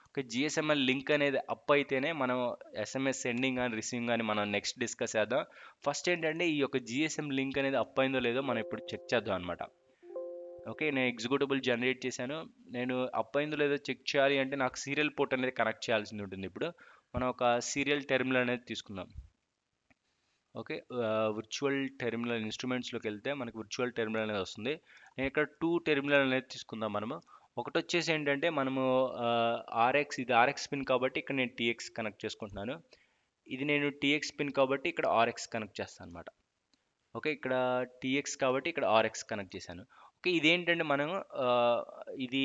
ఓకే, జిఎస్ఎంఎల్ లింక్ అనేది అప్ అయితేనే మనం ఎస్ఎంఎస్ సెండింగ్ కానీ రిసీవింగ్ కానీ మనం నెక్స్ట్ డిస్కస్ చేద్దాం. ఫస్ట్ ఏంటంటే ఈ యొక్క జిఎస్ఎం లింక్ అనేది అప్ అయిందో లేదో మనం ఇప్పుడు చెక్ చేద్దాం అనమాట. ఓకే, నేను ఎగ్జిక్యూటబుల్ జనరేట్ చేశాను. నేను అప్ అయిందో లేదో చెక్ చేయాలి అంటే నాకు సీరియల్ పోర్ట్ అనేది కనెక్ట్ చేయాల్సి ఉంటుంది ఇప్పుడు. మనం ఒక సీరియల్ టెర్మినల్ అనేది తీసుకుందాం. ఓకే, వర్చువల్ టెర్మినల్ ఇన్స్ట్రుమెంట్స్లోకి వెళ్తే మనకి వర్చువల్ టెర్మినల్ అనేది వస్తుంది. నేను ఇక్కడ 2 టెర్మినల్ అనేది తీసుకుందాం మనము. ఒకటి వచ్చేసి ఏంటంటే మనము ఆర్ఎక్స్, ఇది ఆర్ఎక్స్ పిన్ కాబట్టి ఇక్కడ నేను టీఎక్స్ కనెక్ట్ చేసుకుంటున్నాను. ఇది నేను టీఎక్స్ పిన్ కాబట్టి ఇక్కడ ఆర్ఎక్స్ కనెక్ట్ చేస్తాను అనమాట. ఓకే, ఇక్కడ టీఎక్స్ కాబట్టి ఇక్కడ ఆర్ఎక్స్ కనెక్ట్ చేశాను. ఓకే, ఇదేంటంటే మనం ఆ, ఇది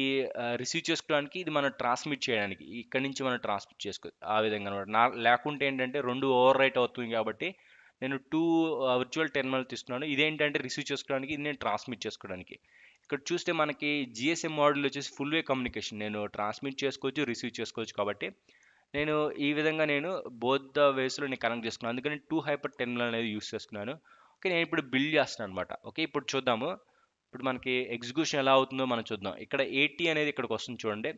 రిసీవ్ చేసుకోవడానికి, ఇది మనం ట్రాన్స్మిట్ చేయడానికి ఇక్కడ నుంచి మనం ట్రాన్స్మిట్ చేసుకో ఆ విధంగా అనమాట. లేకుంటే ఏంటంటే రెండు ఓవర్ రైట్ అవుతుంది కాబట్టి నేను 2 వర్చువల్ టెర్మినల్ తీసుకున్నాను. ఇదేంటంటే రిసీవ్ చేసుకోవడానికి, ఇది నేను ట్రాన్స్మిట్ చేసుకోవడానికి. ఇక్కడ చూస్తే మనకి జిఎస్ఎం మోడల్ వచ్చేసి ఫుల్ వే కమ్యూనికేషన్, నేను ట్రాన్స్మిట్ చేసుకోవచ్చు, రిసీవ్ చేసుకోవచ్చు కాబట్టి నేను ఈ విధంగా నేను బోత్ ద వేస్లో నేను కనెక్ట్ చేసుకున్నాను. అందుకని 2 హైపర్ టెర్మినల్ అనేది యూస్ చేస్తున్నాను. ఓకే, నేను ఇప్పుడు బిల్డ్ చేస్తున్నాను అనమాట. ఓకే, ఇప్పుడు చూద్దాము. ఇప్పుడు మనకి ఎగ్జిక్యూషన్ ఎలా అవుతుందో మనం చూద్దాం. ఇక్కడ 80 అనేది ఇక్కడికి వస్తుంది చూడండి.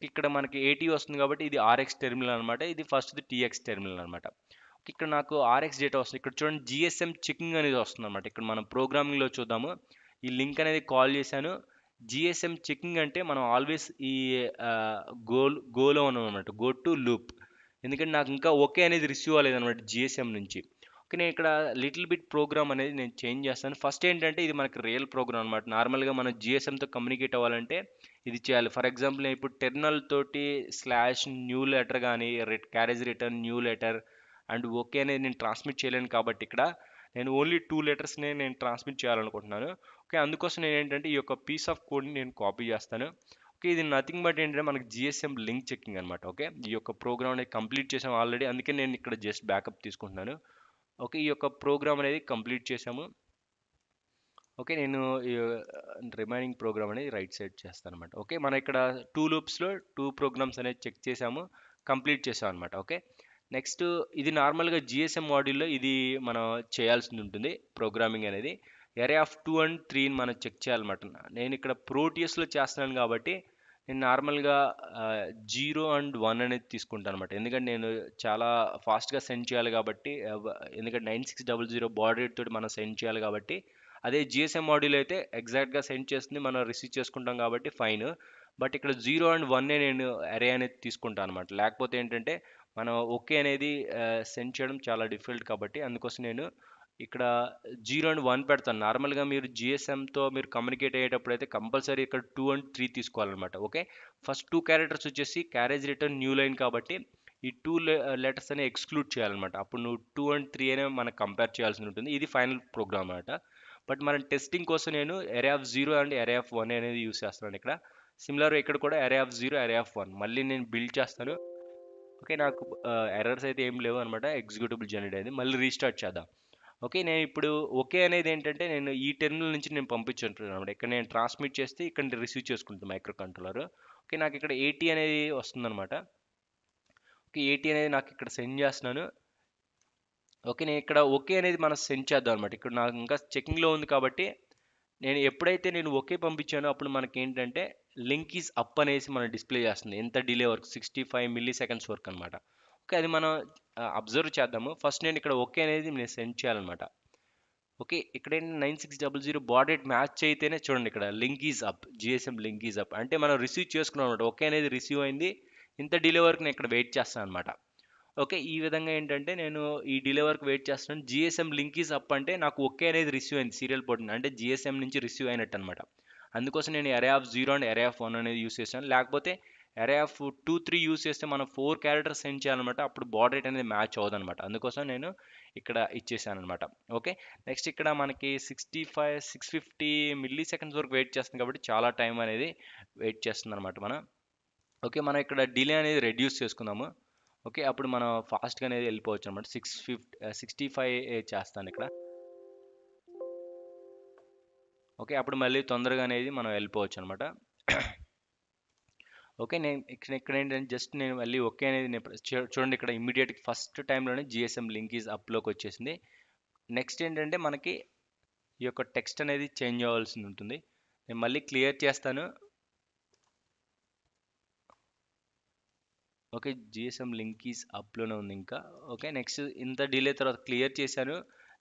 ఇక్కడ మనకి 80 వస్తుంది కాబట్టి ఇది ఆర్ఎక్స్ టెర్మినల్ అనమాట. ఇది ఫస్ట్ది టీఎక్స్ టెర్మినల్ అనమాట. ఇక్కడ నాకు ఆర్ఎక్స్ డేటా వస్తుంది. ఇక్కడ చూడండి జిఎస్ఎం చెకింగ్ అనేది వస్తుంది అనమాట. ఇక్కడ మనం ప్రోగ్రామింగ్లో చూద్దాము. ఈ లింక్ అనేది కాల్ చేశాను. జిఎస్ఎం చెకింగ్ అంటే మనం ఆల్వేస్ ఈ గోలో ఉన్నాం అనమాట, గో టు లూప్. ఎందుకంటే నాకు ఇంకా ఓకే అనేది రిసీవ్ అవ్వలేదు అనమాట జిఎస్ఎం నుంచి. ఓకే, నేను ఇక్కడ లిటిల్ బిట్ ప్రోగ్రామ్ అనేది నేను చేంజ్ చేస్తాను. ఫస్ట్ ఏంటంటే ఇది మనకి రియల్ ప్రోగ్రామ్ అనమాట. నార్మల్గా మనం జిఎస్ఎంతో కమ్యూనికేట్ అవ్వాలంటే ఇది చేయాలి. ఫర్ ఎగ్జాంపుల్ నేను ఇప్పుడు టెర్మినల్ తోటి స్లాష్ న్యూ లెటర్ కానీ carriage return new letter and okay అనేది నేను ట్రాన్స్మిట్ చేయలేను కాబట్టి ఇక్కడ నేను ఓన్లీ 2 లెటర్స్నే నేను ట్రాన్స్మిట్ చేయాలనుకుంటున్నాను. ఓకే, అందుకోసం నేను ఏంటంటే ఈ యొక్క పీస్ ఆఫ్ కోడ్ని నేను కాపీ చేస్తాను. ఓకే, ఇది నథింగ్ బట్ ఏంటంటే మనకి జిఎస్ఎం లింక్ చెకింగ్ అనమాట. ఓకే, ఈ యొక్క ప్రోగ్రామ్ అనేది కంప్లీట్ చేసాం ఆల్రెడీ, అందుకే నేను ఇక్కడ జస్ట్ బ్యాకప్ తీసుకుంటున్నాను. ఓకే, ఈ యొక్క ప్రోగ్రామ్ అనేది కంప్లీట్ చేసాము. ఓకే, నేను రిమైనింగ్ ప్రోగ్రామ్ అనేది రైట్ సైడ్ చేస్తాను అనమాట. ఓకే, మనం ఇక్కడ 2 లూప్స్లో 2 ప్రోగ్రామ్స్ అనేది చెక్ చేసాము, కంప్లీట్ చేసాం అనమాట. ఓకే, నెక్స్ట్ ఇది నార్మల్గా జిఎస్ఎం మాడ్యూల్లో ఇది మనం చేయాల్సి ఉంటుంది ప్రోగ్రామింగ్ అనేది. ఎరే ఆఫ్ 2 అండ్ 3ని మనం చెక్ చేయాలన్నమాట. నేను ఇక్కడ ప్రోటియస్లో చేస్తున్నాను కాబట్టి నేను నార్మల్గా 0 అండ్ 1 అనేది తీసుకుంటాను అనమాట. ఎందుకంటే నేను చాలా ఫాస్ట్గా సెండ్ చేయాలి కాబట్టి, ఎందుకంటే 9600 బాడ్ రేట్ తోటి మనం సెండ్ చేయాలి కాబట్టి. అదే జిఎస్ఎం మాడ్యూల్ అయితే ఎగ్జాక్ట్గా సెండ్ చేస్తుంది, మనం రిసీవ్ చేసుకుంటాం కాబట్టి ఫైన్. బట్ ఇక్కడ 0 అండ్ 1 నేను అరే అనేది తీసుకుంటాను అనమాట. లేకపోతే ఏంటంటే మనం ఓకే అనేది సెండ్ చేయడం చాలా డిఫికల్ట్ కాబట్టి అందుకోసం నేను ఇక్కడ 0 అండ్ 1 పెడతాను. నార్మల్గా మీరు జిఎస్ఎంతో మీరు కమ్యూనికేట్ అయ్యేటప్పుడు అయితే కంపల్సరీ ఇక్కడ 2 అండ్ 3 తీసుకోవాలన్నమాట. ఓకే, ఫస్ట్ 2 క్యారెక్టర్స్ వచ్చేసి క్యారేజ్ రిటర్న్ న్యూ లైన్ కాబట్టి ఈ 2 లెటర్స్ అనేవి ఎక్స్క్లూడ్ చేయాలన్నమాట. అప్పుడు నువ్వు 2 అండ్ 3 అనే మనకు కంపేర్ చేయాల్సి ఉంటుంది. ఇది ఫైనల్ ప్రోగ్రామ్ అనమాట. బట్ మనం టెస్టింగ్ కోసం నేను అరే ఆఫ్ 0 అండ్ అరే ఆఫ్ 1 అనేది యూస్ చేస్తున్నాను ఇక్కడ. సిమిలర్ ఇక్కడ కూడా అరే ఆఫ్ 0 అరే ఆఫ్ 1 మళ్ళీ నేను బిల్డ్ చేస్తాను. ఓకే, నాకు ఎర్రర్స్ అయితే ఏం లేవు అనమాట. ఎగ్జిక్యూటబుల్ జనరేట్ అయింది. మళ్ళీ రీస్టార్ట్ చేద్దాం. ఓకే, నేను ఇప్పుడు ఓకే అనేది ఏంటంటే నేను ఈ టెర్మినల్ నుంచి నేను పంపించుంటున్నాను అనమాట. ఇక్కడ నేను ట్రాన్స్మిట్ చేస్తే ఇక్కడ రిసీవ్ చేసుకుంటాను మైక్రో కంట్రోలర్. ఓకే, నాకు ఇక్కడ 80 అనేది వస్తుందన్నమాట. ఓకే, 80 అనేది నాకు ఇక్కడ సెండ్ చేస్తున్నాను. ఓకే, నేను ఇక్కడ ఓకే అనేది మనం సెండ్ చేద్దాం అనమాట. ఇక్కడ నాకు ఇంకా చెకింగ్లో ఉంది కాబట్టి నేను ఎప్పుడైతే నేను ఓకే పంపించానో అప్పుడు మనకి ఏంటంటే లింక్ ఈజ్ అప్ అనేసి మనం డిస్ప్లే చేస్తుంది. ఎంత డిలే వరకు 65 మిల్లీ సెకండ్స్ వరకు అనమాట. ఓకే, అది మనం అబ్జర్వ్ చేద్దాము. ఫస్ట్ నేను ఇక్కడ ఓకే అనేది నేను సెండ్ చేయాలన్నమాట. ఓకే, ఇక్కడ ఏంటి 9600 బాడ్ రేట్ మ్యాచ్ అయితేనే చూడండి ఇక్కడ link is up, GSM link is up అంటే మనం రిసీవ్ చేసుకున్నాం అనమాట. ఓకే అనేది రిసీవ్ అయింది. ఇంత డిలే వరకు నేను ఇక్కడ వెయిట్ చేస్తాను అనమాట. ఓకే, ఈ విధంగా ఏంటంటే నేను ఈ డిలే వరకు వెయిట్ చేస్తున్నాను. జిఎస్ఎం లింక్ ఈజ్ అప్ అంటే నాకు ఓకే అనేది రిసీవ్ అయింది సీరియల్ పోర్ట్ అంటే జిఎస్ఎం నుంచి రిసీవ్ అయినట్టు అనమాట. అందుకోసం నేను అరే ఆఫ్ 0 అండ్ అరే ఆఫ్ 1 అనేది యూస్ చేస్తాను. లేకపోతే అరే ఆఫ్ 2, 3 యూస్ చేస్తే మనం 4 క్యారెక్టర్స్ సెండ్ చేయాలన్నమాట. అప్పుడు బాడ్ రేట్ అనేది మ్యాచ్ అవ్వదన్నమాట. అందుకోసం నేను ఇక్కడ ఇచ్చేసాను అనమాట. ఓకే, నెక్స్ట్ ఇక్కడ మనకి 650 మిల్లీ సెకండ్స్ వరకు వెయిట్ చేస్తుంది కాబట్టి చాలా టైం అనేది వెయిట్ చేస్తుంది అనమాట మనం. ఓకే, మనం ఇక్కడ డిలే అనేది రెడ్యూస్ చేసుకుందాము. ఓకే, అప్పుడు మనం ఫాస్ట్గా అనేది వెళ్ళిపోవచ్చు అనమాట. 65 చేస్తాను ఇక్కడ. ఓకే, అప్పుడు మళ్ళీ తొందరగా అనేది మనం వెళ్ళిపోవచ్చు అనమాట. ఓకే, నేను ఇక్కడ ఏంటంటే జస్ట్ నేను మళ్ళీ ఓకే అనేది చూడండి ఇక్కడ ఇమ్మీడియట్ ఫస్ట్ టైంలోనే జిఎస్ఎం లింక్ ఈజ్ అప్లోకి వచ్చేసింది. నెక్స్ట్ ఏంటంటే మనకి ఈ యొక్క టెక్స్ట్ అనేది చేంజ్ అవ్వాల్సి ఉంటుంది. నేను మళ్ళీ క్లియర్ చేస్తాను. ఓకే, జిఎస్ఎం లింక్ ఈజ్ అప్లోనే ఉంది ఇంకా. ఓకే, నెక్స్ట్ ఇంత డిలే తర్వాత క్లియర్ చేశాను.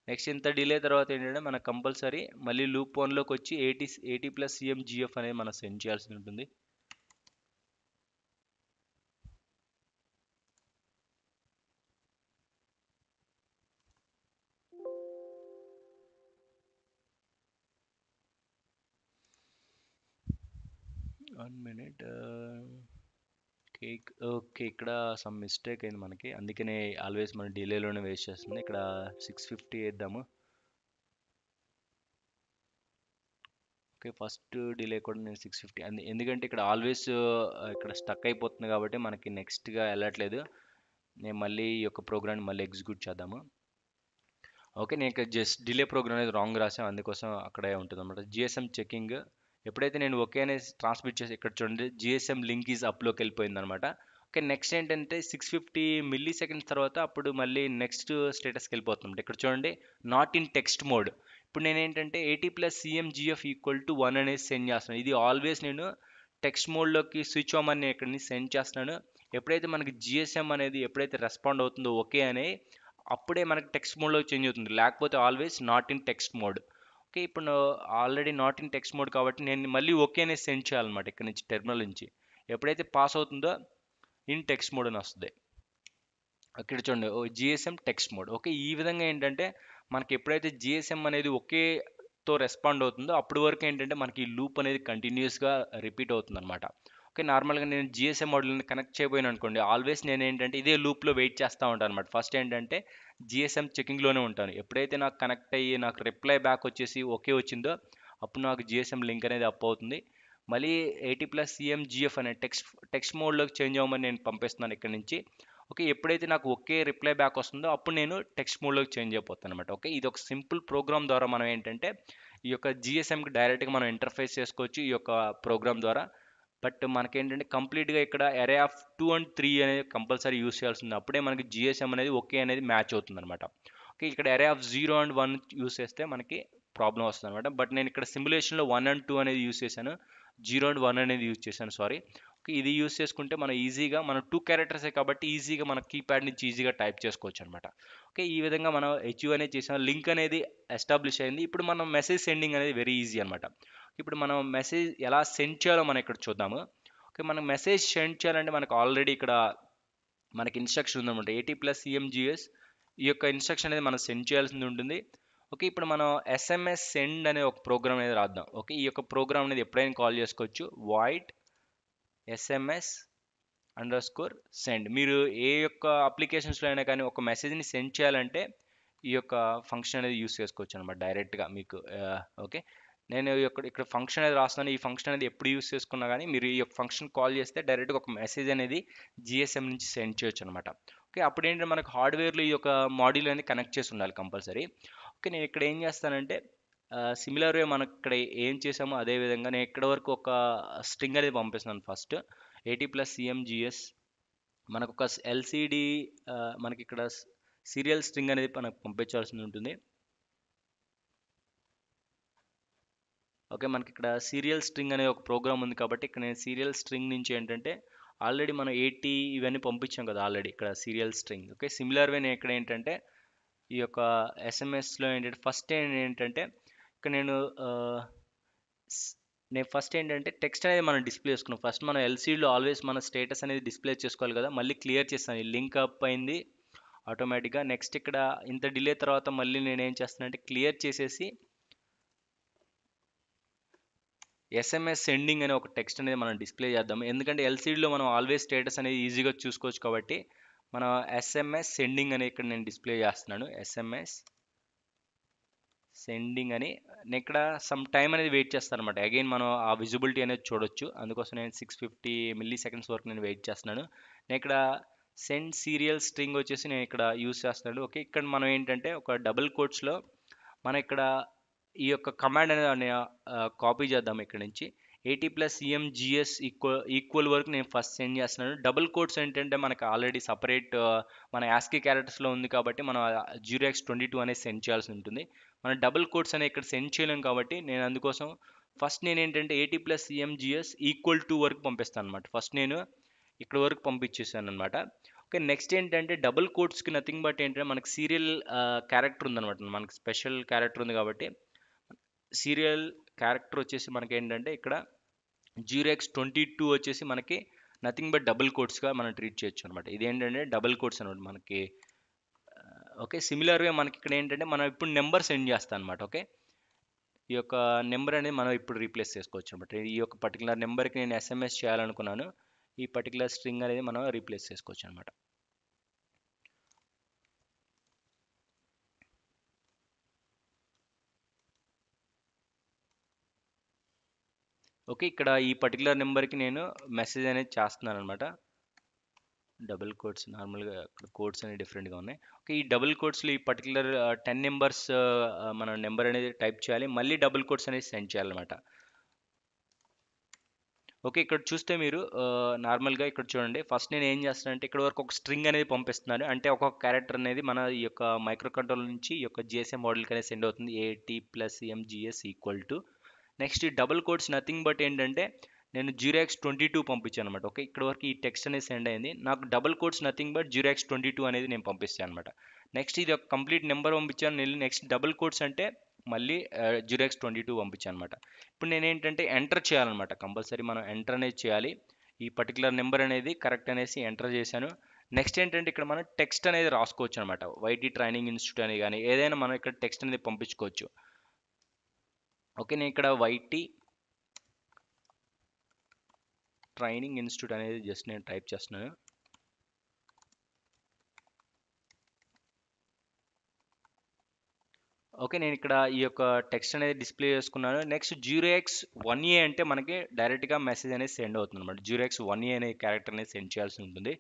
నెక్స్ట్ ఇంత డిలే తర్వాత ఏంటంటే మనకు కంపల్సరీ మళ్ళీ లూప్ 1లోకి వచ్చి 80 ప్లస్ సిఎంజిఎఫ్ అనేది మనం సెండ్ చేయాల్సి ఉంటుంది. 1 మినిట్. ఓకే, ఇక్కడ సమ్ మిస్టేక్ అయింది మనకి, అందుకనే ఆల్వేస్ మన డిలేలోనే వేస్ట్ చేస్తుంది. ఇక్కడ 650 వేద్దాము. ఓకే, ఫస్ట్ డిలే కూడా నేను 650 ఎందుకంటే ఇక్కడ ఆల్వేస్ ఇక్కడ స్టక్ అయిపోతుంది కాబట్టి మనకి నెక్స్ట్గా వెళ్ళట్లేదు. నేను మళ్ళీ ఈ యొక్క ప్రోగ్రామ్ మళ్ళీ ఎగ్జిక్యూట్ చేద్దాము. ఓకే, నేను ఇక్కడ జస్ట్ డిలే ప్రోగ్రామ్ అనేది రాంగ్ రాసాను, అందుకోసం అక్కడే ఉంటుంది అనమాట. జిఎస్ఎం చెకింగ్ ఎప్పుడైతే నేను ఓకే అనేది ట్రాన్స్మిట్ చేసి ఇక్కడ చూడండి జిఎస్ఎం లింక్ ఈజ్ అప్లోకి వెళ్ళిపోయింది అనమాట. ఓకే, నెక్స్ట్ ఏంటంటే 650 మిల్లీ సెకండ్స్ తర్వాత అప్పుడు మళ్ళీ నెక్స్ట్ స్టేటస్కి వెళ్ళిపోతుంది. ఇక్కడ చూడండి నాట్ ఇన్ టెక్స్ట్ మోడ్. ఇప్పుడు నేను ఏంటంటే 80+CMGF = 1 అనేది సెండ్ చేస్తున్నాను. ఇది ఆల్వేస్ నేను టెక్స్ట్ మోడ్లోకి స్విచ్ అవ్వమని ఇక్కడ నుంచి సెండ్ చేస్తున్నాను. ఎప్పుడైతే మనకి జిఎస్ఎం అనేది ఎప్పుడైతే రెస్పాండ్ అవుతుందో ఓకే అని, అప్పుడే మనకి టెక్స్ట్ మోడ్లోకి చేంజ్ అవుతుంది, లేకపోతే always not in text mode. Okay, ఇప్పుడు already not in text mode కాబట్టి నేను మళ్ళీ ఓకే అనేది సెండ్ చేయాలన్నమాట. ఇక్కడ నుంచి టెర్మినల్ నుంచి ఎప్పుడైతే పాస్ అవుతుందో ఇన్ టెక్స్ట్ మోడ్ అని వస్తుంది. ఇక్కడ చూడండి జిఎస్ఎం టెక్స్ట్ మోడ్. ఓకే, ఈ విధంగా ఏంటంటే మనకి ఎప్పుడైతే జిఎస్ఎం అనేది ఒకేతో రెస్పాండ్ అవుతుందో అప్పటి వరకు ఏంటంటే మనకి ఈ లూప్ అనేది కంటిన్యూస్గా రిపీట్ అవుతుంది అనమాట. ఓకే, నార్మల్గా నేను జిఎస్ఎం మోడల్ని కనెక్ట్ చేయబోయాను అనుకోండి, ఆల్వేస్ నేను ఏంటంటే ఇదే లూప్లో వెయిట్ చేస్తూ ఉంటాను అనమాట. ఫస్ట్ ఏంటంటే జిఎస్ఎం చెకింగ్లోనే ఉంటాను. ఎప్పుడైతే నాకు కనెక్ట్ అయ్యి నాకు రిప్లై బ్యాక్ వచ్చేసి ఓకే వచ్చిందో అప్పుడు నాకు జిఎస్ఎం లింక్ అనేది అప్ అవుతుంది. మళ్ళీ 80+CMGF అనే టెక్స్ట్ మోడ్లోకి చేంజ్ అవ్వమని నేను పంపిస్తున్నాను ఇక్కడ నుంచి. ఓకే, ఎప్పుడైతే నాకు ఒకే రిప్లై బ్యాక్ వస్తుందో అప్పుడు నేను టెక్స్ట్ మోడ్లోకి చేంజ్ అయిపోతాను అనమాట. ఓకే, ఇది ఒక సింపుల్ ప్రోగ్రామ్ ద్వారా మనం ఏంటంటే ఈ యొక్క జిఎస్ఎంకి డైరెక్ట్గా మనం ఇంటర్ఫేస్ చేసుకోవచ్చు ఈ యొక్క ప్రోగ్రామ్ ద్వారా. బట్ మనకేంటంటే కంప్లీట్గా ఇక్కడ అరే ఆఫ్ 2 and 3 అనేది కంపల్సరీ యూస్ చేయాల్సింది, అప్పుడే మనకి జిఎస్ఎం అనేది ఓకే అనేది మ్యాచ్ అవుతుంది అనమాట. ఓకే, ఇక్కడ అరే ఆఫ్ 0 and 1 యూస్ చేస్తే మనకి ప్రాబ్లం వస్తుంది అనమాట. బట్ నేను ఇక్కడ సిమ్యులేషన్లో 1 and 2 అనేది యూస్ చేశాను, 0 and 1 అనేది యూజ్ చేశాను, సారీ. ఓకే, ఇది యూస్ చేసుకుంటే మనం ఈజీగా మనం 2 క్యారెక్టర్సే కాబట్టి ఈజీగా మన కీప్యాడ్ నుంచి ఈజీగా టైప్ చేసుకోవచ్చు అనమాట. ఓకే, ఈ విధంగా మనం అచీవ్ అనేది చేసాం, లింక్ అనేది ఎస్టాబ్లిష్ అయింది. ఇప్పుడు మనం మెసేజ్ సెండింగ్ అనేది వెరీ ఈజీ అనమాట. ఇప్పుడు మనం మెసేజ్ ఎలా సెండ్ చేయాలో మనం ఇక్కడ చూద్దాము. ఓకే, మనం మెసేజ్ సెండ్ చేయాలంటే మనకు ఆల్రెడీ ఇక్కడ మనకి ఇన్స్ట్రక్షన్ ఉందన్నమాట. 80+CMGS ఈ యొక్క ఇన్స్ట్రక్షన్ అనేది మనం సెండ్ చేయాల్సింది ఉంటుంది. ఓకే, ఇప్పుడు మనం ఎస్ఎంఎస్ సెండ్ అనే ఒక ప్రోగ్రామ్ అనేది రాద్దాం. ఓకే, ఈ యొక్క ప్రోగ్రామ్ అనేది ఎప్పుడైనా కాల్ చేసుకోవచ్చు, వాయిడ్ SMS_send. మీరు ఏ యొక్క అప్లికేషన్స్లో అయినా కానీ ఒక మెసేజ్ని సెండ్ చేయాలంటే ఈ యొక్క ఫంక్షన్ అనేది యూస్ చేసుకోవచ్చు అనమాట డైరెక్ట్గా మీకు. ఓకే, నేను ఇక్కడ ఫంక్షన్ అనేది రాస్తున్నాను. ఈ ఫంక్షన్ అనేది ఎప్పుడు యూస్ చేసుకున్నా కానీ మీరు ఈ యొక్క ఫంక్షన్ కాల్ చేస్తే డైరెక్ట్గా ఒక మెసేజ్ అనేది జిఎస్ఎం నుంచి సెండ్ చేయొచ్చు అనమాట. ఓకే, అప్పుడు ఏంటంటే మనకు హార్డ్వేర్లో ఈ యొక్క మాడ్యూల్ అనేది కనెక్ట్ చేసి ఉండాలి కంపల్సరీ. ఓకే, నేను ఇక్కడ ఏం చేస్తానంటే సిమిలర్గా మనకి ఇక్కడ ఏం చేసామో అదే విధంగా నేను ఇక్కడ వరకు ఒక స్ట్రింగ్ అనేది పంపిస్తున్నాను. ఫస్ట్ 80+CMGS మనకు ఒక ఎల్సిడి మనకి ఇక్కడ సీరియల్ స్ట్రింగ్ అనేది మనకు పంపించాల్సి ఉంటుంది. ఓకే, మనకి ఇక్కడ సీరియల్ స్ట్రింగ్ అనే ఒక ప్రోగ్రామ్ ఉంది కాబట్టి ఇక్కడ నేను సీరియల్ స్ట్రింగ్ నుంచి ఏంటంటే ఆల్రెడీ మనం 80 ఇవన్నీ పంపించాం కదా ఆల్రెడీ ఇక్కడ serial string. Okay, similar way నేను ఇక్కడ ఏంటంటే ఈ యొక్క ఎస్ఎంఎస్లో ఏంటంటే ఫస్ట్ ఏంటంటే ఇక్కడ నేను ఫస్ట్ ఏంటంటే టెక్స్ట్ అనేది మనం డిస్ప్లే చేసుకున్నాం. ఫస్ట్ మనం ఎల్సీడీలో ఆల్వేస్ మన స్టేటస్ అనేది డిస్ప్లే చేసుకోవాలి కదా, మళ్ళీ క్లియర్ చేస్తాను, లింక్ అప్ అయింది ఆటోమేటిక్గా. నెక్స్ట్ ఇక్కడ ఇంత డిలే తర్వాత మళ్ళీ నేను ఏం చేస్తానంటే క్లియర్ చేసేసి ఎస్ఎంఎస్ సెండింగ్ అనే ఒక టెక్స్ట్ అనేది మనం డిస్ప్లే చేద్దాం. ఎందుకంటే ఎల్సీడీలో మనం ఆల్వేస్ స్టేటస్ అనేది ఈజీగా చూసుకోవచ్చు కాబట్టి మనం ఎస్ఎంఎస్ సెండింగ్ అని ఇక్కడ నేను డిస్ప్లే చేస్తున్నాను. ఎస్ఎంఎస్ సెండింగ్ అని నేను ఇక్కడ సమ్ టైం అనేది వెయిట్ చేస్తాను అనమాట. అగైన్ మనం ఆ విజిబిలిటీ అనేది చూడొచ్చు, అందుకోసం నేను 650 మిల్లీ సెకండ్స్ వరకు నేను వెయిట్ చేస్తున్నాను. నేను ఇక్కడ సెండ్ సీరియల్ స్ట్రింగ్ వచ్చేసి నేను ఇక్కడ యూస్ చేస్తున్నాను. ఓకే, ఇక్కడ మనం ఏంటంటే ఒక డబుల్ కోట్స్లో మనం ఇక్కడ ఈ యొక్క కమాండ్ అనేది కాపీ చేద్దాం. ఇక్కడ నుంచి 80+CMGS ఈక్వల్ వరకు నేను ఫస్ట్ సెండ్ చేస్తున్నాను. డబుల్ కోట్స్ ఏంటంటే మనకి ఆల్రెడీ సపరేట్ మన యాస్కీ క్యారెక్టర్స్లో ఉంది కాబట్టి మనం 0x22 అనేది సెండ్ చేయాల్సి ఉంటుంది. మనం డబుల్ కోట్స్ అనేది ఇక్కడ సెండ్ చేయలేం కాబట్టి నేను అందుకోసం ఫస్ట్ నేను ఏంటంటే 80+CMGS = వరకు పంపిస్తాను అనమాట. ఫస్ట్ నేను ఇక్కడ వరకు పంపించేసాను అనమాట. ఓకే, నెక్స్ట్ ఏంటంటే డబుల్ కోట్స్కి నథింగ్ బట్ ఏంటంటే మనకి సీరియల్ క్యారెక్టర్ ఉందన్నమాట, మనకి స్పెషల్ క్యారెక్టర్ ఉంది కాబట్టి సీరియల్ క్యారెక్టర్ వచ్చేసి మనకి ఏంటంటే ఇక్కడ 0x22 వచ్చేసి మనకి నథింగ్ బట్ డబుల్ కోట్స్గా మనం ట్రీట్ చేయొచ్చు అనమాట. ఇదేంటంటే డబుల్ కోట్స్ అనమాట మనకి. ఓకే, సిమిలర్గా మనకి ఇక్కడ ఏంటంటే మనం ఇప్పుడు నెంబర్ సెండ్ చేస్తాం అనమాట. ఓకే, ఈ యొక్క నెంబర్ అనేది మనం ఇప్పుడు రీప్లేస్ చేసుకోవచ్చు అనమాట. ఈ యొక్క పర్టికులర్ నెంబర్కి నేను ఎస్ఎంఎస్ చేయాలనుకున్నాను, ఈ పర్టికులర్ స్ట్రింగ్ అనేది మనం రీప్లేస్ చేసుకోవచ్చు అనమాట. ఓకే, ఇక్కడ ఈ పర్టికులర్ నెంబర్కి నేను మెసేజ్ అనేది చేస్తున్నాను అనమాట. డబుల్ కోడ్స్ నార్మల్గా ఇక్కడ కోడ్స్ అనేవి డిఫరెంట్గా ఉన్నాయి. ఓకే, ఈ డబుల్ కోడ్స్లో ఈ పర్టికులర్ 10 నెంబర్స్ మన నెంబర్ అనేది టైప్ చేయాలి, మళ్ళీ డబుల్ కోడ్స్ అనేది సెండ్ చేయాలన్నమాట. ఓకే, ఇక్కడ చూస్తే మీరు నార్మల్గా ఇక్కడ చూడండి, ఫస్ట్ నేను ఏం చేస్తానంటే ఇక్కడ వరకు ఒక స్ట్రింగ్ అనేది పంపిస్తున్నాను, అంటే ఒక్కొక్క క్యారెక్టర్ అనేది మన ఈ యొక్క మైక్రో కంట్రోల్ నుంచి ఈ యొక్క జిఎస్ఎం మోడల్కి అనేది సెండ్ అవుతుంది. AT+MGS ఈక్వల్ టు నెక్స్ట్ ఈ డబుల్ కోడ్స్ నథింగ్ బట్ ఏంటంటే నేను 0x22 పంపించాను అనమాట. ఓకే, ఇక్కడ వరకు ఈ టెక్స్ట్ అనేది సెండ్ అయింది, నాకు double codes nothing but 0x22 అనేది నేను పంపిస్తాను అనమాట. నెక్స్ట్ ఇది ఒక కంప్లీట్ నెంబర్ పంపించాను నేను, నెక్స్ట్ డబుల్ కోడ్స్ అంటే మళ్ళీ 0x22 పంపించాను అనమాట. ఇప్పుడు నేను ఏంటంటే ఎంటర్ చేయాలన్నమాట, కంపల్సరీ మనం ఎంటర్ అనేది చేయాలి. ఈ పర్టికులర్ నెంబర్ అనేది కరెక్ట్ అనేసి ఎంటర్ చేశాను. నెక్స్ట్ ఏంటంటే ఇక్కడ మనం టెక్స్ట్ అనేది రాసుకోవచ్చు అనమాట, వైటీ ట్రైనింగ్ ఇన్స్టిట్యూట్ అని కానీ ఏదైనా మనం ఇక్కడ టెక్స్ట్ అనేది పంపించుకోవచ్చు. ఓకే, నేను ఇక్కడ వైటీ ట్రైనింగ్ ఇన్స్టిట్యూట్ అనేది జస్ట్ నేను టైప్ చేస్తున్నాను. ఓకే, నేను ఇక్కడ ఈ యొక్క టెక్స్ట్ అనేది డిస్ప్లే చేసుకున్నాను. నెక్స్ట్ 0x1a అంటే మనకి డైరెక్ట్గా మెసేజ్ అనేది సెండ్ అవుతుంది అనమాట. 0x1a అనే క్యారెక్టర్ అనేది సెండ్ చేయాల్సి ఉంటుంది.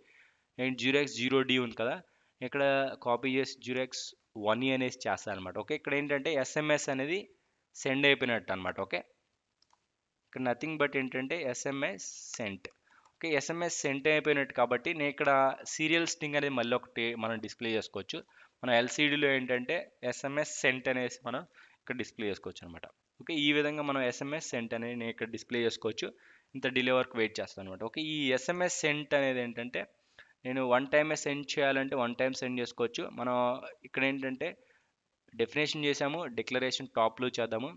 నేను 0x0d ఉంది కదా, ఇక్కడ కాపీ చేసి 0x1a అనేసి చేస్తాను అనమాట. ఓకే, ఇక్కడ ఏంటంటే ఎస్ఎంఎస్ అనేది సెండ్ అయిపోయినట్టు అనమాట. ఓకే, ఇక్కడ నథింగ్ బట్ ఏంటంటే SMS sent. Okay, SMS sent అయిపోయినట్టు కాబట్టి నేను ఇక్కడ సీరియల్ స్ట్రింగ్ అనేది మళ్ళీ ఒకటి మనం డిస్ప్లే చేసుకోవచ్చు. మన ఎల్సీడీలో ఏంటంటే ఎస్ఎంఎస్ సెంట్ అనేసి మనం ఇక్కడ డిస్ప్లే చేసుకోవచ్చు అనమాట. ఓకే, ఈ విధంగా మనం ఎస్ఎంఎస్ సెంట్ అనేది నేను ఇక్కడ డిస్ప్లే చేసుకోవచ్చు. ఇంత డిలే వరకు వెయిట్ చేస్తాను అనమాట. ఓకే, ఈ ఎస్ఎంఎస్ సెంట్ అనేది ఏంటంటే నేను వన్ టైమే సెండ్ చేయాలంటే వన్ టైం సెండ్ చేసుకోవచ్చు. మనం ఇక్కడ ఏంటంటే డెఫినేషన్ చేసాము, డిక్లరేషన్ టాప్లో చేద్దాము.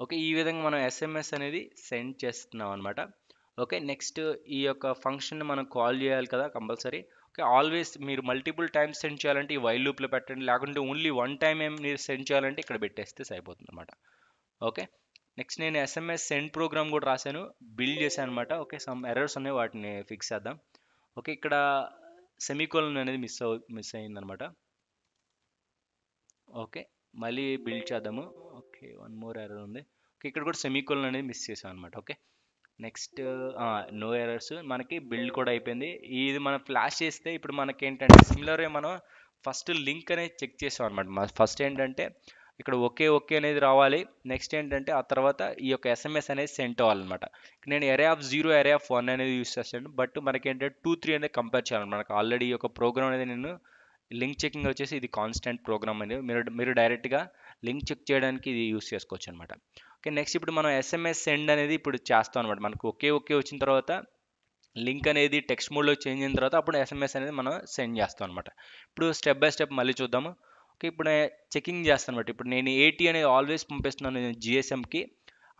ఓకే, ఈ విధంగా మనం ఎస్ఎంఎస్ అనేది సెండ్ చేస్తున్నాం అనమాట. ఓకే, నెక్స్ట్ ఈ యొక్క ఫంక్షన్ మనం కాల్ చేయాలి కదా కంపల్సరీ. ఓకే, ఆల్వేస్ మీరు మల్టిపుల్ టైమ్స్ సెండ్ చేయాలంటే ఈ వైల్ లూప్లో పెట్టండి, లేకుంటే ఓన్లీ వన్ టైం ఏం మీరు సెండ్ చేయాలంటే ఇక్కడ పెట్టేస్తే సరిపోతుంది అనమాట. ఓకే, నెక్స్ట్ నేను ఎస్ఎంఎస్ సెండ్ ప్రోగ్రామ్ కూడా రాశాను, బిల్డ్ చేశాను అనమాట. ఓకే, సమ్ ఎర్రర్స్ ఉన్నాయి, వాటిని ఫిక్స్ చేద్దాం. ఓకే, ఇక్కడ సెమీకోలన్ అనేది మిస్ అయిందనమాట. ఓకే, మళ్ళీ బిల్డ్ చేద్దాము. ఓకే, వన్ మోర్ ఎర్రర్ ఉంది. ఓకే, ఇక్కడ కూడా సెమీకోలన్ అనేది మిస్ చేసాం అనమాట. ఓకే, నెక్స్ట్ నో ఎర్రర్స్, మనకి బిల్డ్ కూడా అయిపోయింది. ఇది మనం ఫ్లాష్ చేస్తే ఇప్పుడు మనకి ఏంటంటే సిమిలర్గా మనం ఫస్ట్ లింక్ అనేది చెక్ చేసాం అనమాట. ఫస్ట్ ఏంటంటే ఇక్కడ ఓకే ఓకే అనేది రావాలి, నెక్స్ట్ ఏంటంటే ఆ తర్వాత ఈ యొక్క ఎస్ఎంఎస్ అనేది సెండ్ అవ్వాలన్నమాట. నేను ఎరే ఆఫ్ 0 ఎరే ఆఫ్ 1 అనేది యూస్ చేస్తాను, బట్ మనకి ఏంటంటే 2 3 అనేది కంపేర్ చేయాలి. మనకు ఆల్రెడీ ఈ యొక్క ప్రోగ్రామ్ అనేది నేను లింక్ చెకింగ్ వచ్చేసి ఇది కాన్స్టెంట్ ప్రోగ్రామ్ అనేది మీరు డైరెక్ట్గా లింక్ చెక్ చేయడానికి ఇది యూస్ చేసుకోవచ్చు అనమాట. ఓకే, నెక్స్ట్ ఇప్పుడు మనం ఎస్ఎంఎస్ సెండ్ అనేది ఇప్పుడు చేస్తాం అనమాట. మనకు ఓకే ఓకే వచ్చిన తర్వాత లింక్ అనేది టెక్స్ట్ మోడ్లో చేంజ్ అయిన తర్వాత అప్పుడు ఎస్ఎంఎస్ అనేది మనం సెండ్ చేస్తాం అనమాట. ఇప్పుడు స్టెప్ బై స్టెప్ మళ్ళీ చూద్దాము. ఓకే, ఇప్పుడు నేను చెకింగ్ చేస్తాను అనమాట. ఇప్పుడు నేను 80 అనేది ఆల్వేస్ పంపిస్తున్నాను నేను జిఎస్ఎంకి,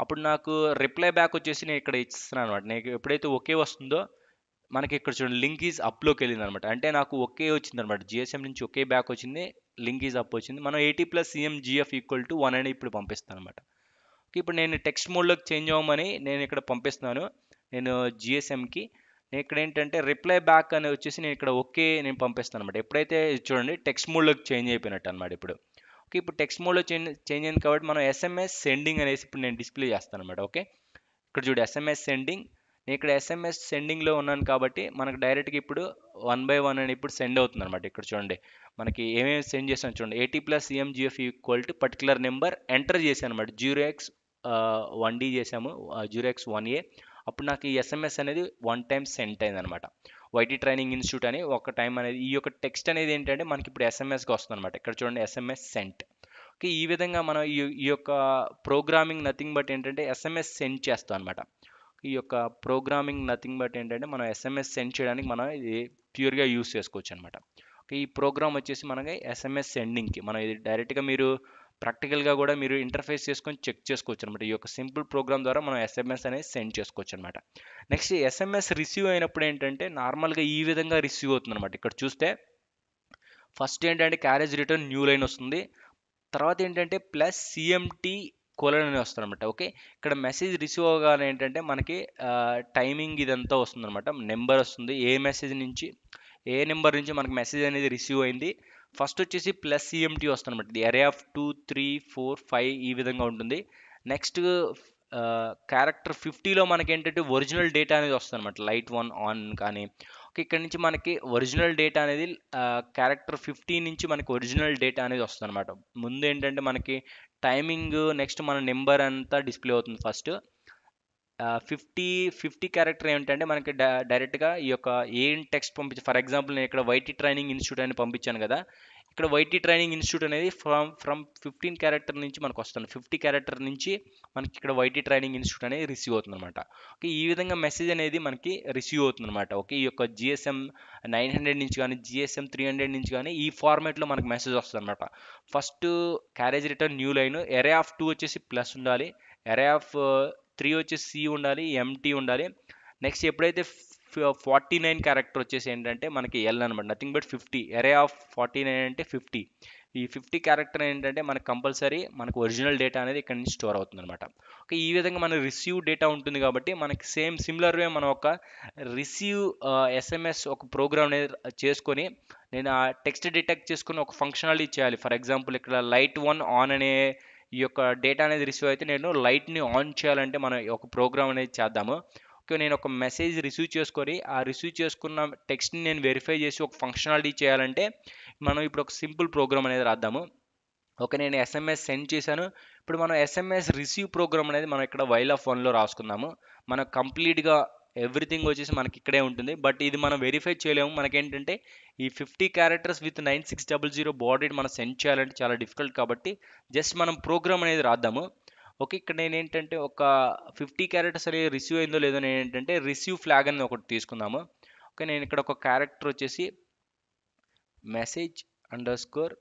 అప్పుడు నాకు రిప్లై బ్యాక్ వచ్చేసి నేను ఇక్కడ ఇస్తున్నాను అనమాట. నేను ఎప్పుడైతే ఓకే వస్తుందో మనకి ఇక్కడ చూడండి లింక్ ఈజ్ అప్లోకి వెళ్ళింది అనమాట. అంటే నాకు ఒకే వచ్చింది అనమాట, జిఎస్ఎం నుంచి ఒకే బ్యాక్ వచ్చింది, లింక్ ఈజ్ అప్ వచ్చింది. మనం 80+CMGF ఈక్వల్ టు 1 అని ఇప్పుడు పంపిస్తాను అనమాట. ఓకే, ఇప్పుడు నేను టెక్స్ట్ మోడ్లోకి చేంజ్ అవ్వమని నేను ఇక్కడ పంపిస్తున్నాను నేను జిఎస్ఎంకి. నేను ఇక్కడ ఏంటంటే రిప్లై బ్యాక్ అని వచ్చేసి నేను ఇక్కడ ఓకే నేను పంపిస్తాను అనమాట. ఎప్పుడైతే చూడండి టెక్స్ట్ మోడ్లోకి చేంజ్ అయిపోయినట్టు అనమాట ఇప్పుడు. ఓకే, ఇప్పుడు టెక్స్ట్ మోడ్లో చేంజ్ అయింది కాబట్టి మనం ఎస్ఎంఎస్ సెండింగ్ అనేసి ఇప్పుడు నేను డిస్ప్లే చేస్తాను అనమాట. ఓకే, ఇక్కడ చూడు ఎస్ఎంఎస్ సెండింగ్, నేను ఇక్కడ ఎస్ఎంఎస్ సెండింగ్లో ఉన్నాను కాబట్టి మనకు డైరెక్ట్గా ఇప్పుడు 1 బై 1 అని ఇప్పుడు సెండ్ అవుతుంది అనమాట. ఇక్కడ చూడండి మనకి ఏమేమి సెండ్ చేసాను చూడండి, 80+CMGF equal to particular number enter చేశాను అనమాట. 0x1d చేసాము, 0x1a, అప్పుడు నాకు ఈ ఎస్ఎంఎస్ అనేది వన్ టైం సెండ్ అయింది అనమాట. వైటీ ట్రైనింగ్ ఇన్స్టిట్యూట్ అని ఒక టైం అనేది ఈ యొక్క టెక్స్ట్ అనేది ఏంటంటే మనకి ఇప్పుడు ఎస్ఎంఎస్కి వస్తుంది అనమాట. ఇక్కడ చూడండి ఎస్ఎంఎస్ సెంట్. ఓకే, ఈ విధంగా మనం ఈ యొక్క ప్రోగ్రామింగ్ నథింగ్ బట్ ఏంటంటే ఎస్ఎంఎస్ సెండ్ చేస్తాం అనమాట. ఈ యొక్క ప్రోగ్రామింగ్ నథింగ్ బట్ ఏంటంటే మనం ఎస్ఎంఎస్ సెండ్ చేయడానికి మనం ఇది ప్యూర్గా యూస్ చేసుకోవచ్చు అనమాట. ఓకే, ఈ ప్రోగ్రామ్ వచ్చేసి మనకి ఎస్ఎంఎస్ సెండింగ్కి మనం ఇది డైరెక్ట్గా మీరు ప్రాక్టికల్గా కూడా మీరు ఇంటర్ఫేస్ చేసుకొని చెక్ చేసుకోవచ్చు అనమాట. ఈ యొక్క సింపుల్ ప్రోగ్రామ్ ద్వారా మనం ఎస్ఎంఎస్ అనేది సెండ్ చేసుకోవచ్చు అనమాట. నెక్స్ట్ ఎస్ఎంఎస్ రిసీవ్ అయినప్పుడు ఏంటంటే నార్మల్గా ఈ విధంగా రిసీవ్ అవుతుంది అనమాట. ఇక్కడ చూస్తే ఫస్ట్ ఏంటంటే క్యారేజ్ రిటర్న్ న్యూ లైన్ వస్తుంది, తర్వాత ఏంటంటే ప్లస్ సిఎంటి కోలన్ అని వస్తుంది అనమాట. ఓకే, ఇక్కడ మెసేజ్ రిసీవ్ అవ్వగానే ఏంటంటే మనకి టైమింగ్ ఇదంతా వస్తుంది అనమాట. నెంబర్ వస్తుంది, ఏ నెంబర్ నుంచి మనకి మెసేజ్ అనేది రిసీవ్ అయింది. ఫస్ట్ వచ్చేసి ప్లస్ సిఎంటి వస్తుంది అనమాట. ఇది అరే ఆఫ్ 2 3 4 5 ఈ విధంగా ఉంటుంది. నెక్స్ట్ క్యారెక్టర్ 50లో మనకి ఏంటంటే ఒరిజినల్ డేటా అనేది వస్తుంది అనమాట. లైట్ 1 ఆన్ కానీ ఓకే, ఇక్కడ నుంచి మనకి ఒరిజినల్ డేటా అనేది క్యారెక్టర్ 50 నుంచి మనకి ఒరిజినల్ డేటా అనేది వస్తుంది అనమాట. ముందు ఏంటంటే మనకి టైమింగ్, నెక్స్ట్ మన నెంబర్ అంతా డిస్ప్లే అవుతుంది ఫస్ట్. 50 క్యారెక్టర్ ఏమిటంటే మనకి డైరెక్ట్గా ఈ యొక్క ఏం టెక్స్ట్ పంపించి, ఫర్ ఎగ్జాంపుల్ నేను ఇక్కడ వైటీ ట్రైనింగ్ ఇన్స్టిట్యూట్ అని పంపించాను కదా. ఇక్కడ వైటీ ట్రైనింగ్ ఇన్స్టిట్యూట్ అనేది ఫ్రమ్ 15 క్యారెక్టర్ నుంచి మనకు వస్తుంది. 50 క్యారెక్టర్ నుంచి మనకి ఇక్కడ వైటీ ట్రైనింగ్ ఇన్స్టిట్యూట్ అనేది రిసీవ్ అవుతుంది అనమాట. ఓకే, ఈ విధంగా మెసేజ్ అనేది మనకి రిసీవ్ అవుతుంది అనమాట. ఓకే, ఈ యొక్క జిఎస్ఎం 900 నుంచి కానీ జిఎస్ఎం 300 నుంచి కానీ ఈ ఫార్మాట్లో మనకి మెసేజ్ వస్తుంది అనమాట. First carriage return new line, array of 2 వచ్చేసి ప్లస్ ఉండాలి, ఎరే ఆఫ్ 3 వచ్చేసి సి ఉండాలి, ఎంటీ ఉండాలి. నెక్స్ట్ ఎప్పుడైతే 49 క్యారెక్టర్ వచ్చేసి ఏంటంటే మనకి ఎల్ అనమాట, నథింగ్ బట్ 50. ఎరే ఆఫ్ 49 అంటే 50. ఈ 50 క్యారెక్టర్ ఏంటంటే మనకు కంపల్సరీ మనకు ఒరిజినల్ డేటా అనేది ఇక్కడ నుంచి స్టోర్ అవుతుంది అనమాట. ఓకే, ఈ విధంగా మన రిసీవ్ డేటా ఉంటుంది కాబట్టి మనకి సిమిలర్ వే మనం ఒక రిసీవ్ ఎస్ఎంఎస్ ఒక ప్రోగ్రామ్ అనేది చేసుకొని నేను ఆ టెక్స్ట్ డిటెక్ట్ చేసుకుని ఒక ఫంక్షనాలిటీ చేయాలి. ఫర్ ఎగ్జాంపుల్ ఇక్కడ లైట్ 1 ఆన్ అనే ఈ యొక్క డేటా అనేది రిసీవ్ అయితే నేను లైట్ని ఆన్ చేయాలంటే మనం ఒక ప్రోగ్రామ్ అనేది చేద్దాము. ఓకే, నేను ఒక మెసేజ్ రిసీవ్ చేసుకొని ఆ రిసీవ్ చేసుకున్న టెక్స్ట్ని నేను వెరిఫై చేసి ఒక ఫంక్షనాలిటీ చేయాలంటే మనం ఇప్పుడు ఒక సింపుల్ ప్రోగ్రామ్ అనేది రాద్దాము. ఓకే, నేను ఎస్ఎంఎస్ సెండ్ చేశాను. ఇప్పుడు మనం ఎస్ఎంఎస్ రిసీవ్ ప్రోగ్రామ్ అనేది మనం ఇక్కడ వైల్ ఆఫ్ 1లో రాసుకుందాము. మనం కంప్లీట్గా ఎవ్రీథింగ్ వచ్చేసి మనకి ఇక్కడే ఉంటుంది. బట్ ఇది మనం వెరిఫై చేయలేము. మనకేంటంటే ఈ 50 క్యారెక్టర్స్ విత్ 9600 బాడీ మనం సెండ్ చేయాలంటే చాలా డిఫికల్ట్ కాబట్టి జస్ట్ మనం ప్రోగ్రామ్ అనేది రాద్దాము. ఓకే, ఇక్కడ నేను ఏంటంటే ఒక 50 క్యారెక్టర్స్ అనేది రిసీవ్ అయిందో లేదో నేను ఏంటంటే రిసీవ్ ఫ్లాగ్ అని ఒకటి తీసుకుందాము. ఓకే, నేను ఇక్కడ ఒక క్యారెక్టర్ వచ్చేసి మెసేజ్ అండర్ స్కోర్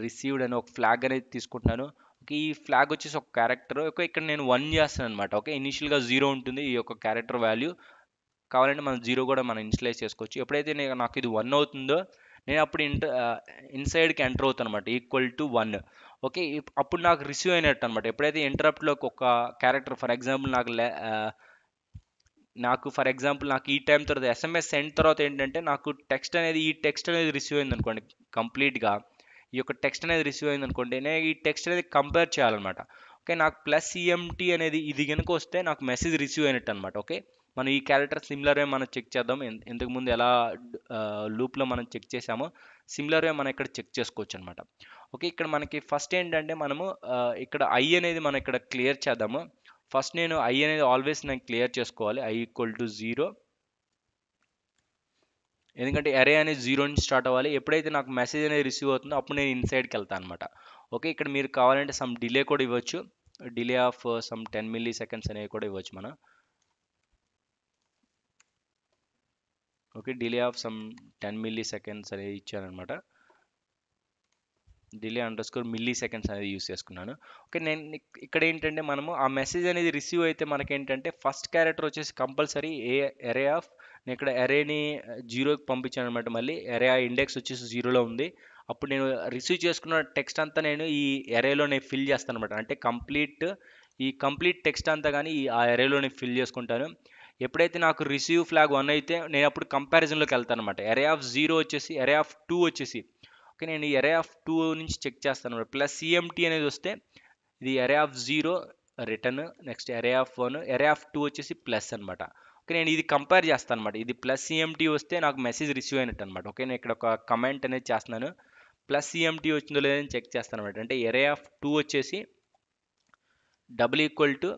రిసీవ్డ్ అని ఒక ఫ్లాగ్ అనేది తీసుకుంటున్నాను. ఓకే, ఈ ఫ్లాగ్ వచ్చేసి ఒక క్యారెక్టర్. ఓకే, ఇక్కడ నేను 1 చేస్తాను అనమాట. ఓకే, ఇనిషియల్గా 0 ఉంటుంది ఈ యొక్క క్యారెక్టర్ వాల్యూ. కావాలంటే మనం 0 కూడా మనం ఇనిషియలైజ్ చేసుకోవచ్చు. ఎప్పుడైతే నాకు ఇది 1 అవుతుందో నేను అప్పుడు ఇన్సైడ్కి ఎంటర్ అవుతాను అనమాట, ఈక్వల్ టు 1. ఓకే, అప్పుడు నాకు రిసీవ్ అయినట్టు అనమాట. ఎప్పుడైతే ఇంటరప్ట్లోకి ఒక క్యారెక్టర్ ఫర్ ఎగ్జాంపుల్ నాకు ఈ టైం తర్వాత ఎస్ఎంఎస్ సెండ్ తర్వాత ఏంటంటే నాకు ఈ టెక్స్ట్ అనేది రిసీవ్ అయింది అనుకోండి. కంప్లీట్గా ఈ యొక్క టెక్స్ట్ అనేది రిసీవ్ అయింది అనుకోండి, నేను ఈ టెక్స్ట్ అనేది కంపేర్ చేయాలన్నమాట. ఓకే, నాకు ప్లస్ ఈఎంటీ అనేది ఇది కనుక వస్తే నాకు మెసేజ్ రిసీవ్ అయినట్టు అనమాట. ఓకే, మనం ఈ క్యారెక్టర్ సిమిలర్ వే మనం చెక్ చేద్దాం. ఇంతకుముందు ఎలా లూప్లో మనం చెక్ చేసామో సిమిలర్ వే మనం ఇక్కడ చెక్ చేసుకోవచ్చు అనమాట. ఓకే, ఇక్కడ మనకి ఫస్ట్ ఏంటంటే మనము ఇక్కడ ఐ అనేది మనం ఇక్కడ క్లియర్ చేద్దాము. ఫస్ట్ నేను ఐ అనేది ఆల్వేస్ నేను క్లియర్ చేసుకోవాలి, ఐ ఈక్వల్ టు 0. ఎందుకంటే అరే అనేది 0 నుంచి స్టార్ట్ అవ్వాలి. ఎప్పుడైతే నాకు మెసేజ్ అనేది రిసీవ్ అవుతుందో అప్పుడు నేను ఇన్సైడ్కి వెళ్తాను అనమాట. ఓకే, ఇక్కడ మీరు కావాలంటే సమ్ డిలే కూడా ఇవ్వచ్చు. Delay of some 10 milliseconds అనేవి కూడా ఇవ్వచ్చు మనం. Okay, delay of some 10 milliseconds అనేది ఇచ్చానమాట. Delay underscore milliseconds అనేది యూస్ చేసుకున్నాను. ఓకే, నేను ఇక్కడ ఏంటంటే మనము ఆ మెసేజ్ అనేది రిసీవ్ అయితే మనకేంటంటే ఫస్ట్ క్యారెక్టర్ వచ్చేసి కంపల్సరీ ఎరే ఆఫ్, నేను ఇక్కడ ఎరేని 0కి పంపించాను అనమాట. మళ్ళీ ఎరే ఇండెక్స్ వచ్చేసి 0లో ఉంది. అప్పుడు నేను రిసీవ్ చేసుకున్న టెక్స్ట్ అంతా నేను ఈ ఎరేలో నేను ఫిల్ చేస్తాను అనమాట. అంటే కంప్లీట్ టెక్స్ట్ అంతా కానీ ఆ ఎరేలో నేను ఫిల్ చేసుకుంటాను. ఎప్పుడైతే నాకు రిసీవ్ ఫ్లాగ్ 1 అయితే నేను అప్పుడు కంపారిజన్లోకి వెళ్తాను అనమాట. ఎరే ఆఫ్ 0 వచ్చేసి ఎరే ఆఫ్ 2 వచ్చేసి ఓకే, నేను ఈ ఎరే ఆఫ్ 2 నుంచి చెక్ చేస్తాను. ప్లస్ సిఎంటీ అనేది వస్తే ఇది array of 0 return, next array of 1, ఎరే of 2 వచ్చేసి ప్లస్ అనమాట. ఓకే, నేను ఇది కంపేర్ చేస్తాను అనమాట. ఇది ప్లస్ సిఎంటీ వస్తే నాకు మెసేజ్ రిసీవ్ అయినట్టు అనమాట. ఓకే, నేను ఇక్కడ ఒక కమెంట్ అనేది చేస్తున్నాను. ప్లస్ సిఎంటీ వచ్చిందో లేదని చెక్ చేస్తాను అనమాట. అంటే ఎరే ఆఫ్ 2 వచ్చేసి డబుల్ ఈక్వల్ టు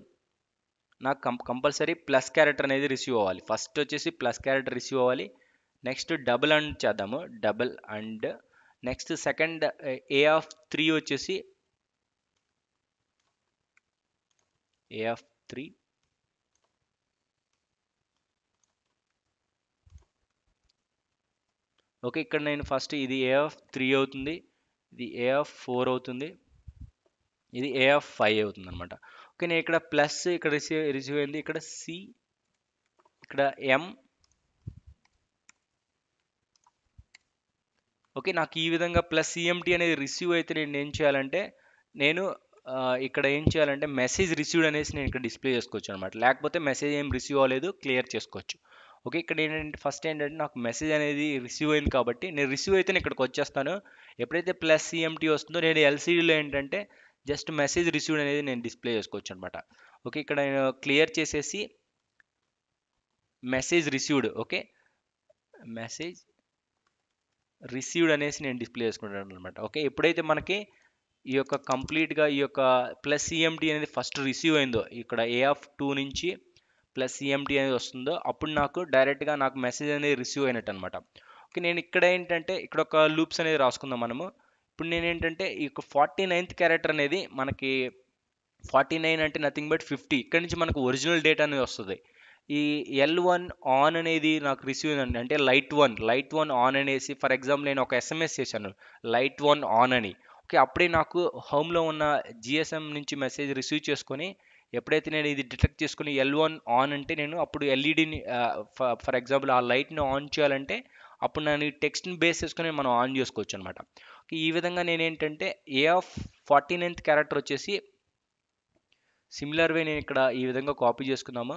నాకు కంపల్సరీ ప్లస్ క్యారెక్టర్ అనేది రిసీవ్ అవ్వాలి. ఫస్ట్ వచ్చేసి ప్లస్ క్యారెక్టర్ రిసీవ్ అవ్వాలి. నెక్స్ట్ డబుల్ అండ్ చేద్దాము, double and next second A of 3 వచ్చేసి ఏ ఆఫ్ 3 ఓకే, ఇక్కడ నేను ఫస్ట్ ఇది ఏ ఆఫ్ 3 అవుతుంది, ఇది ఏ ఆఫ్ 4 అవుతుంది, ఇది ఏ ఆఫ్ 5 అవుతుంది అనమాట. ఓకే, నేను ఇక్కడ ప్లస్ ఇక్కడ రిసీవ్ అయింది, ఇక్కడ సి, ఇక్కడ ఎం, ఓకే, నాకు ఈ విధంగా ప్లస్ సిఎంటీ అనేది రిసీవ్ అయితే నేను ఏం చేయాలంటే నేను ఇక్కడ ఏం చేయాలంటే మెసేజ్ రిసీవ్డ్ అనేసి నేను ఇక్కడ డిస్ప్లే చేసుకోవచ్చు అనమాట. లేకపోతే మెసేజ్ ఏం రిసీవ్ అవ్వలేదు క్లియర్ చేసుకోవచ్చు. ఓకే, ఇక్కడ ఏంటంటే ఫస్ట్ ఏంటంటే నాకు మెసేజ్ అనేది రిసీవ్ అయింది కాబట్టి నేను రిసీవ్ అయితే నేను ఇక్కడికి వచ్చేస్తాను. ఎప్పుడైతే ప్లస్ సిఎంటీ వస్తుందో నేను ఎల్సీడీలో ఏంటంటే జస్ట్ మెసేజ్ రిసీవ్డ్ అనేది నేను డిస్ప్లే చేసుకోవచ్చు అనమాట. ఓకే, ఇక్కడ నేను క్లియర్ చేసేసి message received, okay, message received అనేసి నేను డిస్ప్లే చేసుకుంటాను అనమాట. ఓకే, ఎప్పుడైతే మనకి ఈ యొక్క కంప్లీట్గా ఈ యొక్క ప్లస్ సిఎంటీ అనేది ఫస్ట్ రిసీవ్ అయిందో, ఇక్కడ ఏ ఆఫ్ 2 నుంచి ప్లస్ సిఎంటీ అనేది వస్తుందో అప్పుడు నాకు డైరెక్ట్గా నాకు మెసేజ్ అనేది రిసీవ్ అయినట్టు అనమాట. ఓకే, నేను ఇక్కడ ఏంటంటే ఇక్కడ ఒక లూప్స్ అనేది రాసుకుందాం మనము. ఇప్పుడు నేను ఏంటంటే ఈ యొక్క 49th క్యారెక్టర్ అనేది మనకి 49 అంటే నథింగ్ బట్ 50. ఇక్కడ నుంచి మనకు ఒరిజినల్ డేటా అనేది వస్తుంది. ఈ L1 ఆన్ అనేది నాకు రిసీవ్ అయిందండి, అంటే లైట్ వన్ ఆన్ అనేసి ఫర్ ఎగ్జాంపుల్ నేను ఒక ఎస్ఎంఎస్ చేశాను లైట్ వన్ ఆన్ అని. ఓకే, అప్పుడే నాకు హోమ్లో ఉన్న జిఎస్ఎం నుంచి మెసేజ్ రిసీవ్ చేసుకొని ఎప్పుడైతే నేను ఇది డిటెక్ట్ చేసుకుని L1 ఆన్ అంటే నేను అప్పుడు ఎల్ఈడిని ఫర్ ఎగ్జాంపుల్ ఆ లైట్ని ఆన్ చేయాలంటే అప్పుడు నేను టెక్స్ట్ని బేస్ చేసుకొని మనం ఆన్ చేసుకోవచ్చు అనమాట. ఈ విధంగా నేను ఏంటంటే ఏ ఆఫ్ 49th క్యారెక్టర్ వచ్చేసి సిమిలర్ వే నేను ఇక్కడ ఈ విధంగా కాపీ చేసుకుందాము.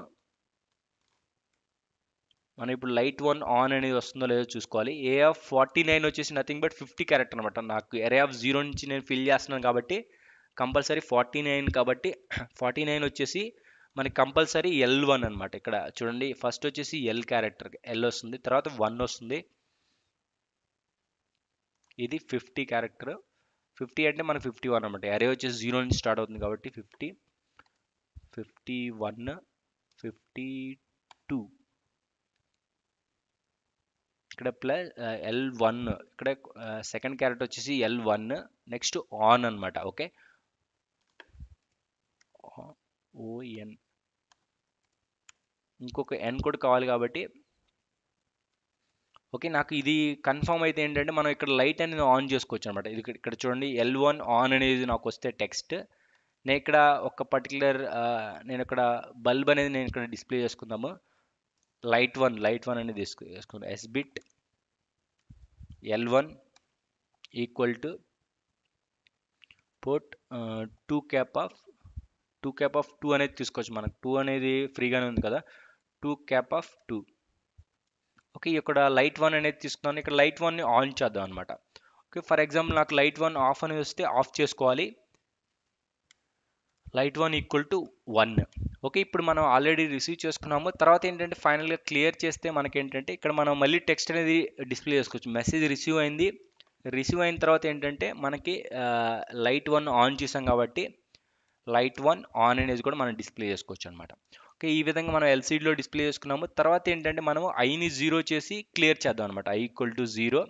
మనం ఇప్పుడు లైట్ వన్ ఆన్ అనేది వస్తుందో లేదో చూసుకోవాలి. ఏ ఆఫ్ 49 వచ్చేసి నథింగ్ బట్ 50 క్యారెక్టర్ అనమాట. నాకు ఎరే ఆఫ్ 0 నుంచి నేను ఫిల్ చేస్తున్నాను కాబట్టి కంపల్సరీ 49 కాబట్టి 49 వచ్చేసి మనకి కంపల్సరీ L1 అనమాట. ఇక్కడ చూడండి ఫస్ట్ వచ్చేసి ఎల్ క్యారెక్టర్ ఎల్ వస్తుంది, తర్వాత 1 వస్తుంది, ఇది 50 క్యారెక్టర్. 50 అంటే మనకి 51 అనమాట. అరే వచ్చేసి 0 నుంచి స్టార్ట్ అవుతుంది కాబట్టి 50, 51, 52, ఇక్కడ ప్లస్ L1, ఇక్కడ సెకండ్ క్యారెక్టర్ వచ్చేసి L1, నెక్స్ట్ ఆన్ అనమాట. ఓకే, ఓఎన్, ఇంకొక ఎన్ కూడా కావాలి కాబట్టి ఓకే, నాకు ఇది కన్ఫర్మ్ అయితే ఏంటంటే మనం ఇక్కడ లైట్ అనేది ఆన్ చేసుకోవచ్చు అనమాట. ఇది ఇక్కడ చూడండి L1 ఆన్ అనేది నాకు వస్తే టెక్స్ట్, నేను ఇక్కడ ఒక పర్టికులర్ నేను ఇక్కడ బల్బ్ అనేది నేను ఇక్కడ డిస్ప్లే చేసుకుందాము. లైట్ వన్ అనేది తీసుకుందాం. S bit L1 equal to port 2 cap of 2 అనేది తీసుకోవచ్చు. మనకు 2 అనేది ఫ్రీగానే ఉంది కదా, 2 క్యాప్ ఆఫ్ 2. ఓకే, ఇక్కడ లైట్ వన్ అనేది తీసుకున్నాను. ఇక్కడ లైట్ వన్ని ఆన్ చేద్దాం అనమాట. ఓకే, ఫర్ ఎగ్జాంపుల్ నాకు లైట్ వన్ ఆఫ్ అనేది వస్తే ఆఫ్ చేసుకోవాలి. Light one equal to 1. Okay, ఇప్పుడు మనం ఆల్రెడీ రిసీవ్ చేసుకున్నాము. తర్వాత ఏంటంటే ఫైనల్గా క్లియర్ చేస్తే మనకేంటంటే ఇక్కడ మనం మళ్ళీ టెక్స్ట్ అనేది డిస్ప్లే చేసుకోవచ్చు. మెసేజ్ రిసీవ్ అయింది, రిసీవ్ అయిన తర్వాత ఏంటంటే మనకి లైట్ వన్ ఆన్ చేసాం కాబట్టి లైట్ వన్ ఆన్ అనేది కూడా మనం డిస్ప్లే చేసుకోవచ్చు అనమాట. ఓకే, ఈ విధంగా మనం ఎల్సీడీలో డిస్ప్లే చేసుకున్నాము. తర్వాత ఏంటంటే మనము ఐని 0 చేసి క్లియర్ చేద్దాం అనమాట. I equal to 0.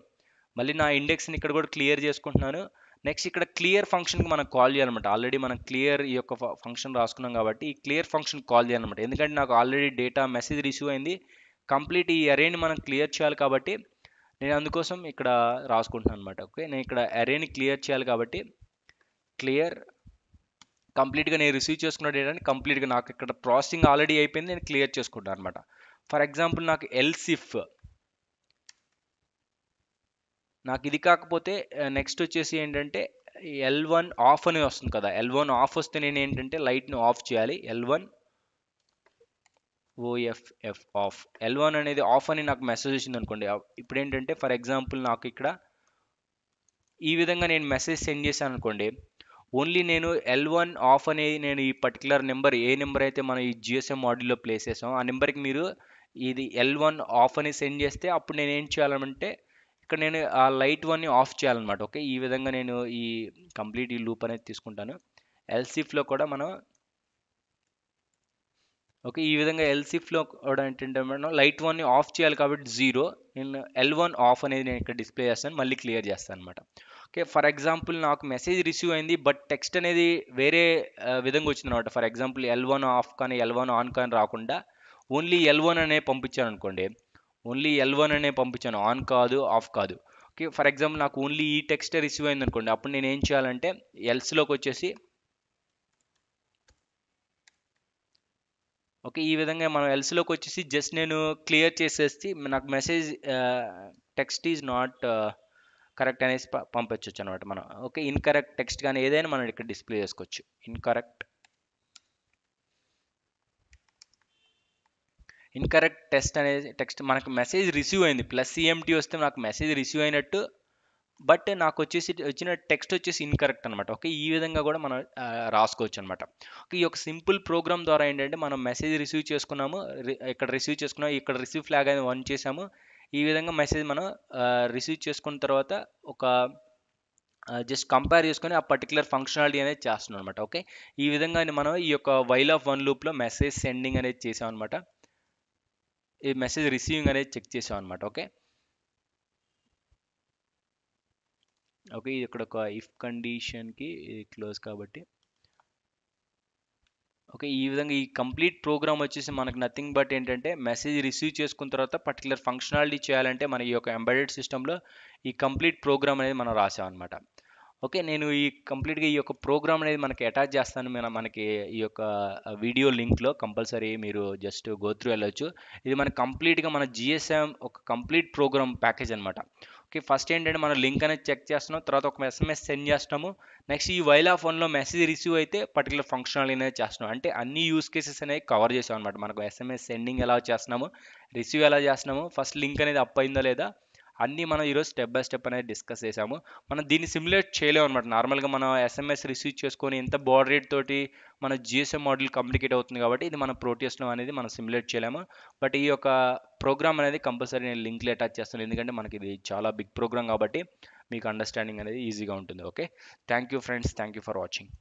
మళ్ళీ నా ఇండెక్స్ని ఇక్కడ కూడా క్లియర్ చేసుకుంటున్నాను. నెక్స్ట్ ఇక్కడ క్లియర్ ఫంక్షన్కి మనం కాల్ చేయాలన్నమాట. ఆల్రెడీ మనం క్లియర్ ఈ యొక్క ఫంక్షన్ రాసుకున్నాం కాబట్టి ఈ క్లియర్ ఫంక్షన్ కాల్ చేయాలన్నమాట. ఎందుకంటే నాకు ఆల్రెడీ డేటా మెసేజ్ రిసీవ్ అయింది, కంప్లీట్ ఈ అరేని మనం క్లియర్ చేయాలి కాబట్టి నేను అందుకోసం ఇక్కడ రాసుకుంటున్నాను అనమాట. ఓకే, నేను ఇక్కడ అరేని క్లియర్ చేయాలి కాబట్టి క్లియర్ కంప్లీట్గా నేను రిసీవ్ చేసుకున్న డేటాని కంప్లీట్గా నాకు ఇక్కడ ప్రాసెసింగ్ ఆల్రెడీ అయిపోయింది, నేను క్లియర్ చేసుకుంటాను అనమాట. ఫర్ ఎగ్జాంపుల్ నాకు ఎల్సిఫ్ నాకు ఇది కాకపోతే నెక్స్ట్ వచ్చేసి ఏంటంటే L1 ఆఫ్ అని వస్తుంది కదా, L1 ఆఫ్ వస్తే నేను ఏంటంటే లైట్ని ఆఫ్ చేయాలి. L1 ఓఎఫ్ఎఫ్ ఆఫ్, L1 అనేది ఆఫ్ అని నాకు మెసేజ్ వచ్చింది అనుకోండి. ఇప్పుడు ఏంటంటే ఫర్ ఎగ్జాంపుల్ నాకు ఇక్కడ ఈ విధంగా నేను మెసేజ్ సెండ్ చేశాను అనుకోండి, ఓన్లీ నేను L1 ఆఫ్ అనేది నేను ఈ పర్టికులర్ నెంబర్ ఏ నెంబర్ అయితే మనం ఈ జిఎస్ఎం మాడ్యూల్లో ప్లేస్ చేసామో ఆ నెంబర్కి మీరు ఇది L1 ఆఫ్ అని సెండ్ చేస్తే అప్పుడు నేను ఏం చేయాలంటే ఇక్కడ నేను ఆ లైట్ వన్ని ఆఫ్ చేయాలన్నమాట. ఓకే, ఈ విధంగా నేను ఈ కంప్లీట్ ఈ లూప్ అనేది తీసుకుంటాను. ఎల్సిఫ్లో కూడా మనం ఓకే, ఈ విధంగా ఎల్సిఫ్లో కూడా ఏంటంటే మనం లైట్ వన్ని ఆఫ్ చేయాలి కాబట్టి 0, నేను L1 ఆఫ్ అనేది నేను ఇక్కడ డిస్ప్లే చేస్తాను, మళ్ళీ క్లియర్ చేస్తాను అనమాట. ఓకే, ఫర్ ఎగ్జాంపుల్ నాకు మెసేజ్ రిసీవ్ అయింది బట్ టెక్స్ట్ అనేది వేరే విధంగా వచ్చింది అనమాట. ఫర్ ఎగ్జాంపుల్ L1 ఆఫ్ కానీ L1 ఆన్ కానీ రాకుండా ఓన్లీ L1 అనే పంపించాను అనుకోండి, ఓన్లీ L1 అనే పంపించాను, ఆన్ కాదు ఆఫ్ కాదు. ఓకే, ఫర్ ఎగ్జాంపుల్ నాకు ఓన్లీ ఈ టెక్స్ట్ రిసీవ్ అయింది అనుకోండి, అప్పుడు నేను ఏం చేయాలంటే ఎల్స్లోకి వచ్చేసి ఓకే, ఈ విధంగా మనం ఎల్స్లోకి వచ్చేసి జస్ట్ నేను క్లియర్ చేసేసి నాకు message text is not correct అనేసి పంపించవచ్చు అనమాట మనం. ఓకే, ఇన్కరెక్ట్ టెక్స్ట్ కానీ ఏదైనా మనం ఇక్కడ డిస్ప్లే చేసుకోవచ్చు. ఇన్కరెక్ట్ టెక్స్ట్ మనకు మెసేజ్ రిసీవ్ అయింది, ప్లస్ సిఎంటీ వస్తే నాకు మెసేజ్ రిసీవ్ అయినట్టు, బట్ నాకు వచ్చేసి వచ్చిన టెక్స్ట్ వచ్చేసి ఇన్కరెక్ట్ అనమాట. ఓకే, ఈ విధంగా కూడా మనం రాసుకోవచ్చు అనమాట. ఓకే, ఈ యొక్క సింపుల్ ప్రోగ్రామ్ ద్వారా ఏంటంటే మనం మెసేజ్ రిసీవ్ చేసుకున్నాము, ఇక్కడ రిసీవ్ చేసుకున్నాము, ఇక్కడ రిసీవ్ ఫ్లాగ్ అనేది ఆన్ చేసాము. ఈ విధంగా మెసేజ్ మనం రిసీవ్ చేసుకున్న తర్వాత ఒక జస్ట్ కంపేర్ చేసుకొని ఆ పర్టికులర్ ఫంక్షనాలిటీ అనేది చేస్తున్నాం అనమాట. ఓకే, ఈ విధంగా మనం ఈ యొక్క వైల్ ఆఫ్ వన్ లూప్లో మెసేజ్ సెండింగ్ అనేది చేసాం అనమాట. ఈ మెసేజ్ రిసీవింగ్ అనేది చెక్ చేసాం అనమాట. ఓకే, ఓకే, ఇది ఇక్కడ ఒక ఇఫ్ కండిషన్కి క్లోజ్ కాబట్టి. ఓకే, ఈ విధంగా ఈ కంప్లీట్ ప్రోగ్రామ్ వచ్చేసి మనకు నథింగ్ బట్ ఏంటంటే మెసేజ్ రిసీవ్ చేసుకున్న తర్వాత పర్టికులర్ ఫంక్షనాలిటీ చేయాలంటే మన ఈ యొక్క ఎంబెడెడ్ సిస్టంలో ఈ కంప్లీట్ ప్రోగ్రామ్ అనేది మనం రాసాం అనమాట. ఓకే, నేను ఈ కంప్లీట్గా ఈ యొక్క ప్రోగ్రామ్ అనేది మనకి అటాచ్ చేస్తాను. మనకి ఈ యొక్క వీడియో లింక్లో కంపల్సరీ మీరు జస్ట్ గో త్రూ వెళ్ళొచ్చు. ఇది మనకి కంప్లీట్గా మన జిఎస్ఎం ఒక కంప్లీట్ ప్రోగ్రామ్ ప్యాకేజ్ అనమాట. ఓకే, ఫస్ట్ ఏంటంటే మనం లింక్ అనేది చెక్ చేస్తున్నాం, తర్వాత ఒక ఎస్ఎంఎస్ సెండ్ చేస్తాము. నెక్స్ట్ ఈ వైల్ ఆఫ్ వన్లో మెసేజ్ రిసీవ్ అయితే పర్టికులర్ ఫంక్షనాలిటీ అనేది చేస్తున్నాం. అంటే అన్ని యూస్ కేసెస్ అనేవి కవర్ చేసాం అనమాట. మనకు ఎస్ఎంఎస్ సెండింగ్ ఎలా చేస్తున్నాము, రిసీవ్ ఎలా చేస్తున్నాము, ఫస్ట్ లింక్ అనేది అప్ అయిందా లేదా, అన్నీ మనం ఈరోజు స్టెప్ బై స్టెప్ అనేది డిస్కస్ చేసాము. మనం దీన్ని సిమ్యులేట్ చేయలేము అనమాట. నార్మల్గా మనం ఎస్ఎంఎస్ రిసీవ్ చేసుకొని ఎంత బాడ్ రేట్ తోటి మన జిఎస్ఎం మోడల్ కమ్యూనికేట్ అవుతుంది కాబట్టి ఇది మన ప్రోటీస్లో అనేది మనం సిమ్యులేట్ చేయలేము. బట్ ఈ యొక్క ప్రోగ్రామ్ అనేది కంపల్సరీ నేను లింక్లో అటాచ్ చేస్తాను, ఎందుకంటే మనకి ఇది చాలా బిగ్ ప్రోగ్రామ్ కాబట్టి మీకు అండర్స్టాండింగ్ అనేది ఈజీగా ఉంటుంది. Okay, thank you friends, thank you for watching.